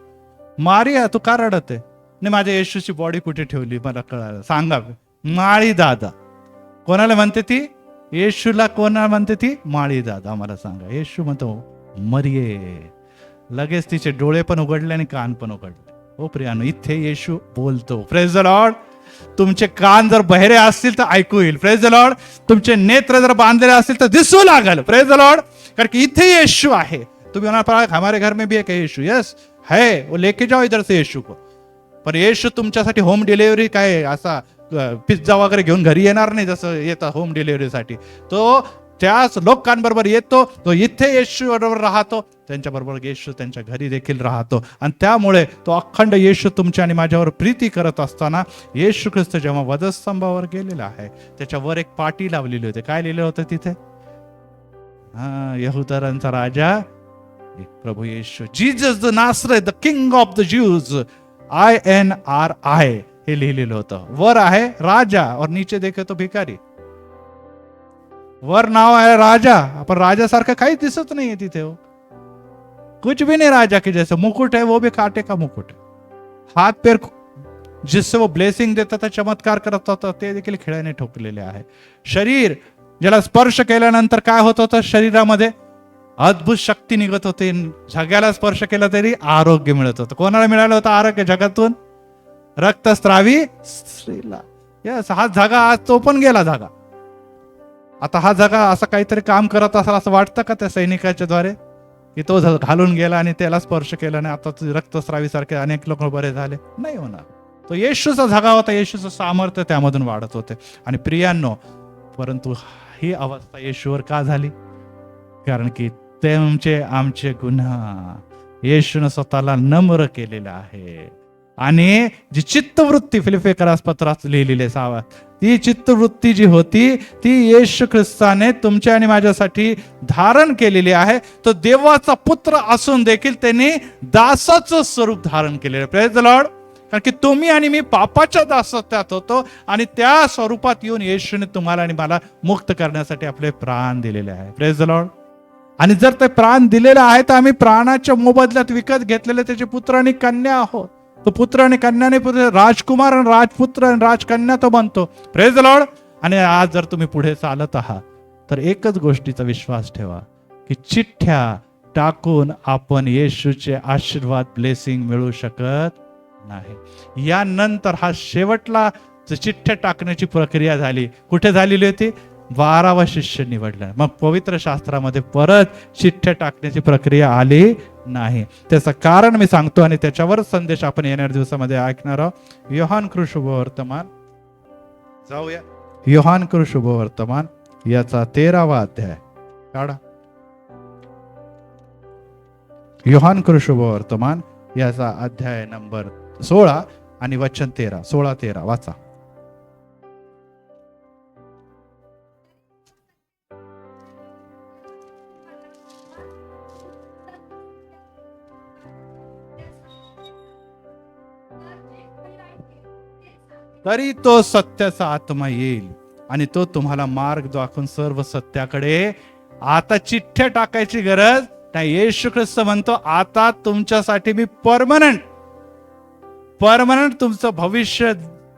मारिया, तू का रडत आहे? नाही, माझ्या येशूची बॉडी कुठे ठेवली मला कळालं, सांगा. माळी दादा कोणाला म्हणते ती? येशूला कोणाला म्हणते ती? माळी दादा. मला सांगा. येशू म्हणतो मरिये. लगेच तिचे डोळे पण उघडले आणि कान पण उघडले. हो प्रियानो, इथे येशू बोलतो. Praise the Lord. तुमचे कान जर बहिरे असतील तर ऐकू येईल. Praise the Lord. तुमचे नेत्र जर बांधलेले असतील तर दिसू लागल. Praise the Lord. कारण की इथे येशू आहे. तुम्ही म्हणा हमारे घर में भी एक येशू. यस है, वो लेके जाओ इधर से येशू को. पण येशू तुमच्यासाठी होम डिलिव्हरी काय असा पिझ्झा वगैरे घेऊन घरी येणार नाही जसं येतात होम डिलिव्हरीसाठी. तो त्याच लोकांबरोबर येतो, तो इथे येशू बरोबर राहतो, त्यांच्याबरोबर येशू त्यांच्या घरी देखील राहतो. आणि त्यामुळे तो अखंड येशू तुमच्या आणि माझ्यावर प्रीती करत असताना, येशू ख्रिस्त जेव्हा वधस्तंभावर गेलेला आहे, त्याच्यावर एक पाटी लावलेली होती. काय लिहिलं होतं तिथे? यहुदरांचा राजा प्रभू Yeshu, Jesus the Nazareth, the king of the Jews, INRI हे लिहिलेलं होतं. वर आहे राजा और नीचे देखे तो भिकारी. वर नाव आहे राजा, पण राजासारखं काही दिसत नाहीये तिथे. हो, कुछ भी नहीं राजा के जैसे. मुकुट है वो भी कांटे का मुकुट है. हात पैर जिससे वो ब्लेसिंग देता था, चमत्कार करत होता, ते देखील खिळ्याने ठोकलेले आहे. शरीर ज्याला स्पर्श केल्यानंतर काय होत होतं? शरीरामध्ये अद्भुत शक्ती निघत होते. जगाला स्पर्श केला तरी आरोग्य मिळत होतं. कोणाला मिळालं होतं आरोग्य? जगातून रक्तस्रावी स्त्रीला. यस, हा जागा आज तो पण गेला जागा. आता हा जागा असं काहीतरी काम करत असेल असं वाटतं का त्या सैनिकाच्या द्वारे, की तो घालून गेला आणि त्याला स्पर्श केला आणि आता रक्तस्रावी सारखे अनेक लोक बरे झाले? नाही होणार. तो येशूचा जागा होता, येशूचं सामर्थ्य त्यामधून वाढत होते. आणि प्रियांनो, परंतु ही अवस्था येशूवर का झाली? कारण की तुमचे आमचे गुन्हा येशूने स्वतःला नम्र केलेला आहे. आणि जी चित्तवृत्ती फिलिप्पियरास पत्रात लिहिलेली आहे, ती चित्तवृत्ती जी होती ती येशू ख्रिस्ताने तुमच्या आणि माझ्यासाठी धारण केलेली आहे. तो देवाचा पुत्र असून देखील त्यांनी दासाचं स्वरूप धारण केलेलं. Praise the Lord. कारण की तुम्ही आणि मी पापाच्या दासत्वात होतो, आणि त्या स्वरूपात येऊन येशूने तुम्हाला आणि मला मुक्त करण्यासाठी आपले प्राण दिलेले आहे. Praise the Lord. आणि जर ते प्राण दिलेले आहे तर आम्ही प्राणाच्या मोबदल्यात विकत घेतलेले त्याचे पुत्र आणि कन्या आहोत. तो पुत्र आणि कन्याने राजकुमार आणि राजपुत्र आणि राजकन्या तो बनतो. Praise the Lord. आणि आज जर तुम्ही पुढे चालत आहात तर एकच गोष्टीचा विश्वास ठेवा की चिठ्ठ्या टाकून आपण येशूचे आशीर्वाद, ब्लेसिंग मिळू शकत नाही. यानंतर हा शेवटला चिठ्ठ्या टाकण्याची प्रक्रिया झाली. कुठे झालेली होती? 12वा शिष्य निवडला. मग पवित्र शास्त्रामध्ये परत चिठ्ठ्या टाकण्याची प्रक्रिया आली नाही. त्याचं कारण मी सांगतो आणि त्याच्यावर संदेश आपण येणाऱ्या दिवसामध्ये ऐकणार आहोत. योहान कृशुभवर्तमान जाऊया. योहान कृशुभवर्तमान याचा 13वा अध्याय काढा. योहान शुभवर्तमान याचा अध्याय नंबर 16 आणि वचन 13, 16-13 वाचा. तरी तो सत्याचा आत्मा येईल आणि तो तुम्हाला मार्ग दाखवून सर्व सत्याकडे. आता चिठ्ठ्या टाकायची गरज नाही. येशू ख्रिस्त म्हणतो आता तुमच्यासाठी मी परमनंट तुमचं भविष्य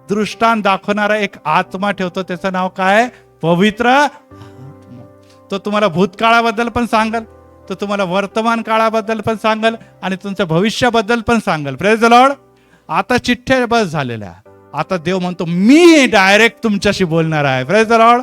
दृष्टांत दाखवणारा एक आत्मा ठेवतो. त्याचं नाव काय? पवित्र आत्मा. तो तुम्हाला भूतकाळाबद्दल पण सांगल, तो तुम्हाला वर्तमान काळाबद्दल पण सांगल आणि तुमच्या भविष्याबद्दल पण सांगल. Praise the Lord. आता चिठ्ठ्या बस झालेल्या. आता देव म्हणतो मी डायरेक्ट तुमच्याशी बोलणार आहे. Praise the Lord.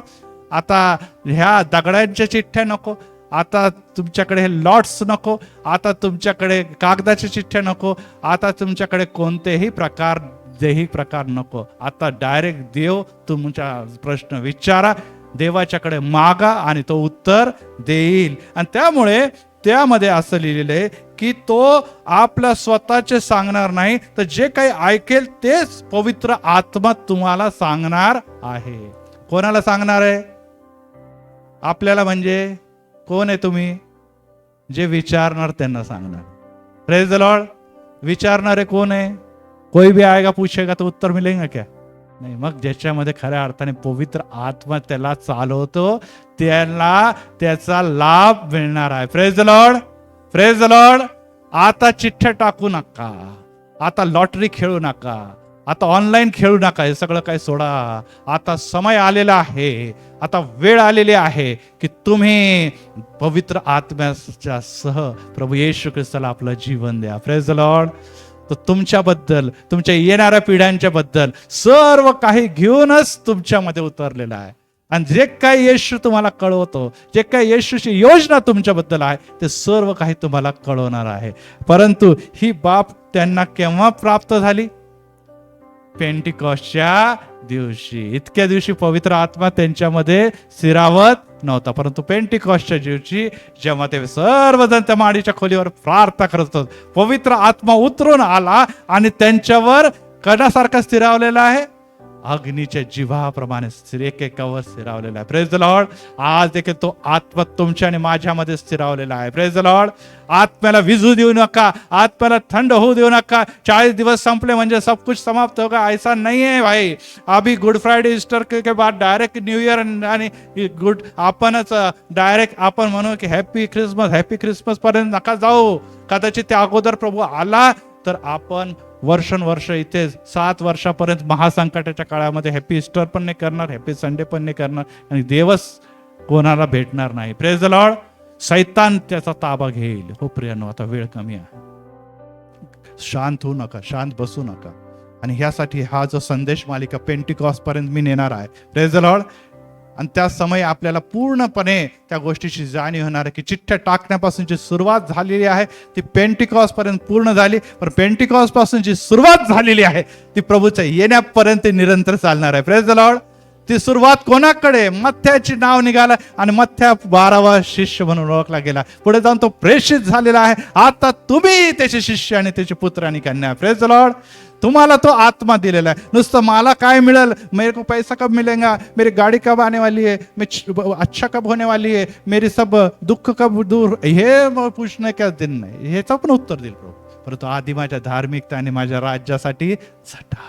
आता ह्या दगडांच्या चिठ्ठ्या नको, आता तुमच्याकडे हे लॉट्स नको, आता तुमच्याकडे कागदाच्या चिठ्ठ्या नको, आता तुमच्याकडे कोणतेही प्रकार नको. आता डायरेक्ट देव तुमचा प्रश्न विचारा, देवाच्याकडे मागा आणि तो उत्तर देईल. आणि त्यामुळे त्यामध्ये असं लिहिलेलं आहे की तो आपला स्वतःचे सांगणार नाही, तर जे काही ऐकेल तेच पवित्र आत्मा तुम्हाला सांगणार आहे. कोणाला सांगणार आहे? आपल्याला. म्हणजे कोण आहे तुम्ही? जे विचारणार त्यांना सांगणार. Praise the Lord. विचारणारे कोण आहे? कोई भी आएगा पूछेगा तो उत्तर मिलेगा क्या? नाही. मग ज्याच्यामध्ये खऱ्या अर्थाने पवित्र आत्मा त्याला चालवतो त्याला त्याचा लाभ मिळणार आहे. Praise the Lord. Praise the Lord. आता चिठ्ठ्या टाकू नका, आता लॉटरी खेळू नका, आता ऑनलाईन खेळू नका. हे सगळं काही सोडा. आता समय आलेला आहे, आता वेळ आलेली आहे की तुम्ही पवित्र आत्म्याच्या सह प्रभू येशू ख्रिस्ताला आपलं जीवन द्या. Praise the Lord. तर तुमच्याबद्दल, तुमच्या येणाऱ्या पिढ्यांच्या बद्दल सर्व काही घेऊनच तुमच्यामध्ये उतरलेला आहे. आणि जे काही येशू तुम्हाला कळवतो, जे काही येशूची योजना तुमच्याबद्दल आहे, ते सर्व काही तुम्हाला कळवणार आहे. परंतु ही बाब त्यांना केव्हा प्राप्त झाली? पेंटिकॉस्टच्या दिवशी. इतक्या दिवशी पवित्र आत्मा त्यांच्यामध्ये स्थिरावत नव्हता, परंतु पेंटिकॉस्टच्या दिवशी जेव्हा ते सर्वजण त्या माडीच्या खोलीवर प्रार्थना करत होते, पवित्र आत्मा उतरून आला आणि त्यांच्यावर कणासारखा स्थिरावलेला आहे, अग्नीच्या जिव्हाप्रमाणे एकेकावर स्थिरावलेला आहे. Praise the Lord. आज देखील तो आत्मा तुमच्या आणि माझ्यामध्ये स्थिरावलेला आहे. Praise the Lord. आत्म्याला विझू देऊ नका, आत्म्याला थंड होऊ देऊ नका. 40 दिवस संपले म्हणजे सब कुछ समाप्त होगा, ऐसा नहीं है भाई. अभी गुड फ्रायडे ईस्टर के बाद डायरेक्ट न्यू इयर आणि गुड आपणच डायरेक्ट आपण म्हणू की हॅपी ख्रिसमस पर्यंत नका जाऊ. कदाचित त्या अगोदर प्रभू आला तर आपण वर्षानुवर्ष इथे 7 वर्षापर्यंत महासंकटाच्या काळामध्ये हॅपी ईस्टर पण नाही करणार, हॅपी संडे पण नाही करणार आणि देवच कोणाला भेटणार नाही. Praise the Lord. सैतान त्याचा ताबा घेईल. हो प्रियानो, आता वेळ कमी आहे. शांत होऊ नका, शांत बसू नका. आणि ह्यासाठी हा जो संदेश मालिका पेंटिकॉस्ट पर्यंत मी नेणार आहे. Praise the Lord. आणि त्या समय आपल्याला पूर्णपणे त्या गोष्टीची जाणीव होणार आहे की चिठ्ठ्या टाकण्यापासून जी सुरुवात झालेली आहे ती पेंटिकॉस्ट पर्यंत पूर्ण झाली, पण पेंटिकॉस्ट पासून जी सुरुवात झालेली आहे ती प्रभूच्या येण्यापर्यंत निरंतर चालणार आहे. Praise the Lord. ती सुरुवात कोणाकडे? मत्थ्याचे नाव निघालं आणि मत्थ्या 12वा शिष्य म्हणून ओळखला गेला. पुढे जाऊन तो प्रेषित झालेला आहे. आता तुम्ही त्याचे शिष्य आणि त्याचे पुत्र आणि कन्या. Praise the Lord. तुम्हाला तो आत्मा दिलेला आहे. नुसतं मला काय मिळेल, मेरे को पैसा कब मिलेगा, मेरी गाड़ी कब आने वाली है, मैं अच्छा कब होने वाली है, मेरी सब दुःख कब दूर, हे पूछणे का दिन नाही. ह्याचं पण उत्तर देईल प्रभू. परंतु आधी माझ्या धार्मिकता आणि माझ्या राज्यासाठी झटा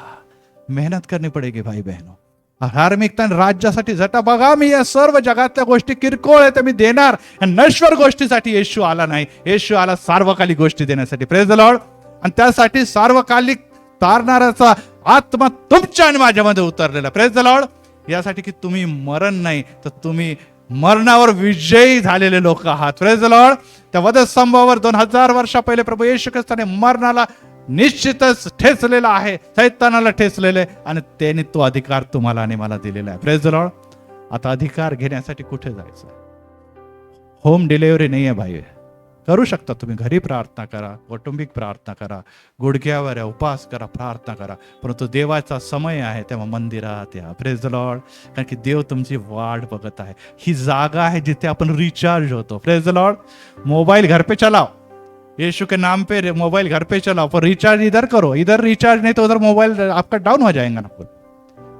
मेहनत करनी पडेगी भाई बहनो. धार्मिकता आणि राज्यासाठी झटा. बघा, मी या सर्व जगातल्या गोष्टी किरकोळ आहे ते मी देणार. नश्वर गोष्टीसाठी येशू आला नाही. येशू आला सार्वकालिक गोष्टी देण्यासाठी. Praise the Lord. आणि त्यासाठी सार्वकालिक तारणाऱ्याचा आत्मा तुमच्या आणि माझ्यामध्ये उतरलेला. Praise the Lord. यासाठी की तुम्ही मरण नाही तर तुम्ही मरणावर विजयी झालेले लोक आहात. Praise the Lord. त्या वधस्तंभावर 2000 वर्षा पहिले प्रभू येशू ख्रिस्ताने मरणाला निश्चितच ठेचलेला आहे, सैतानाला ठेचलेलं आहे आणि त्याने तो अधिकार तुम्हाला आणि मला दिलेला आहे. Praise the Lord. आता अधिकार घेण्यासाठी कुठे जायचं? होम डिलिव्हरी नाही आहे भाई. करू शकता तुम्ही घरी प्रार्थना करा, कौटुंबिक प्रार्थना करा, गुडघ्यावर उपवास करा, प्रार्थना करा, परंतु देवाचा समय आहे तेव्हा मंदिरात या. Praise the Lord. कारण की देव तुमची वाट बघत आहे. ही जागा आहे जिथे आपण रिचार्ज होतो. Praise the Lord. मोबाईल घर पे चलाओ, यीशु के नाम पे मोबाइल घर पे चलाओ, पर रिचार्ज इधर करो, इधर रिचार्ज नहीं तो उधर मोबाइल आपका डाउन हो जाएगा ना,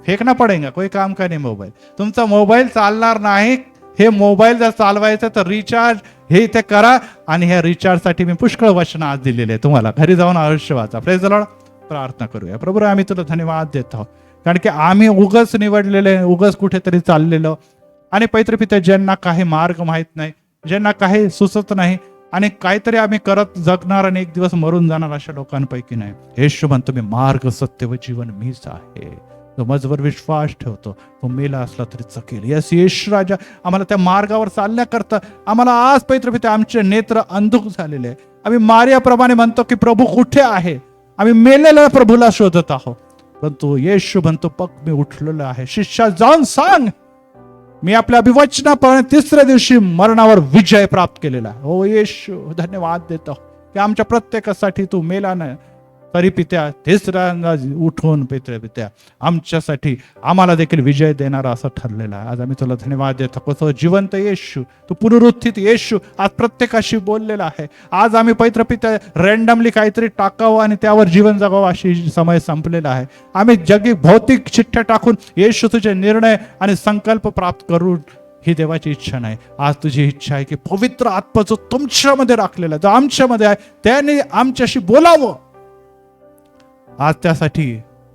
फेकना पडेगा, कोई काम का नाही मोबाईल. तुमचा मोबाईल चालणार नाही. हे मोबाईल जर चालवायचं तर रिचार्ज हे इथे करा. आणि ह्या रिचार्जसाठी मी पुष्कळ वचन आज दिलेले आहे तुम्हाला. घरी जाऊन आयुष्य वाचा. Praise the Lord. प्रार्थना करूया. प्रभू आम्ही तुला धन्यवाद देत आहोत, कारण की आम्ही उगच निवडलेले, उगच कुठेतरी चाललेलो, आणि पवित्र पिता ज्यांना काही मार्ग माहीत नाही, ज्यांना काही सुचत नाही, आणि काहीतरी आम्ही करत जगणार आणि एक दिवस मरून जाणार अशा लोकांपैकी नाही. येशू म्हणतो मी मार्ग, सत्य व जीवन मीच आहे. तो माझ्यावर विश्वास ठेवतो तो मेला असला तरी जगेल. यस येशू राजा, आम्हाला त्या मार्गावर चालण्याकरता आम्हाला आज पवित्र पिता आमचे नेत्र अंधुक झालेले आहे. आम्ही मारियाप्रमाणे म्हणतो की प्रभू कुठे आहे, आम्ही मेलेल्या प्रभूला शोधत आहोत, परंतु येशू म्हणतो बघ मी उठलेलो आहे. शिष्या जाऊन सांग मी आपल्या अभिवचनाप्रमाणे तिसऱ्या दिवशी मरणावर विजय प्राप्त केलेला आहे. हो येशू धन्यवाद देतो की आमच्या प्रत्येकासाठी तू मेला नाही, तरी पित्या तिसऱ्यांदा उठून पित्या आमच्यासाठी आम्हाला देखील विजय देणारा असं ठरलेला आहे. आज आम्ही तुला धन्यवाद देतो. कसं जिवंत येशू, तू पुनरुत्थित येशू आज प्रत्येकाशी बोललेला आहे. आज आम्ही पवित्र पित्या रँडमली काहीतरी टाकावं आणि त्यावर जीवन जगावं अशी समय संपलेला आहे. आम्ही जगी भौतिक चिठ्ठ्या टाकून येशू तुझे निर्णय आणि संकल्प प्राप्त करून ही देवाची इच्छा नाही. आज तुझी इच्छा आहे की पवित्र आत्मा जो तुमच्यामध्ये राखलेला, जो आमच्यामध्ये आहे, त्याने आमच्याशी बोलावं. आज त्यासाठी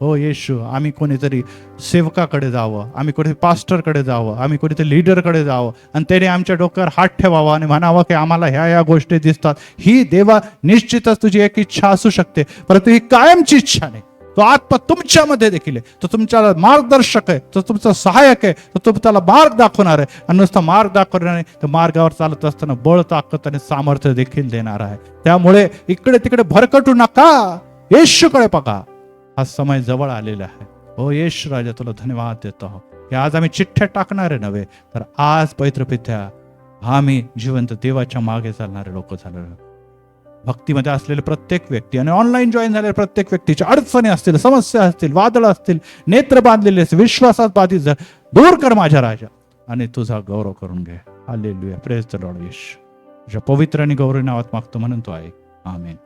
हो येशू आम्ही कोणीतरी सेवकाकडे जावं, आम्ही कोणी पास्टरकडे जावं, आम्ही कोणीतरी लीडरकडे जावं आणि त्याने आमच्या डोक्यावर हात ठेवावा आणि म्हणावं की आम्हाला ह्या गोष्टी दिसतात. ही देवा निश्चितच तुझी एक इच्छा असू शकते, परंतु ही कायमची इच्छा नाही. तो आत्मा तुमच्यामध्ये देखील आहे, तो तुमच्या मार्गदर्शक आहे, तो तुमचा सहाय्यक आहे, तो तुम्हाला मार्ग दाखवणार आहे. आणि नुसतं मार्ग दाखवणार नाही तर मार्गावर चालत असताना बळ, ताकद आणि सामर्थ्य देखील देणार आहे. त्यामुळे इकडे तिकडे भरकटू नका, येशूकडे बघा. हा समय जवळ आलेला आहे. हो येशू राजा तुला धन्यवाद देतो की आज आम्ही चिठ्ठ्या टाकणारे नव्हे, तर आज पवित्र पित्या आम्ही जिवंत देवाच्या मागे चालणारे लोक झाले. भक्तीमध्ये असलेले प्रत्येक व्यक्ती आणि ऑनलाईन जॉईन झालेल्या प्रत्येक व्यक्तीच्या अडचणी असतील, समस्या असतील, वादळ असतील, नेत्र बांधलेले असतील, विश्वासात बाधित झाले, दूर कर माझ्या राजा आणि तुझा गौरव करून घे. Hallelujah. Praise the Lord. Yeshu तुझ्या पवित्र आणि गौरव नावात मागतो म्हणून तो आहे. आमेन.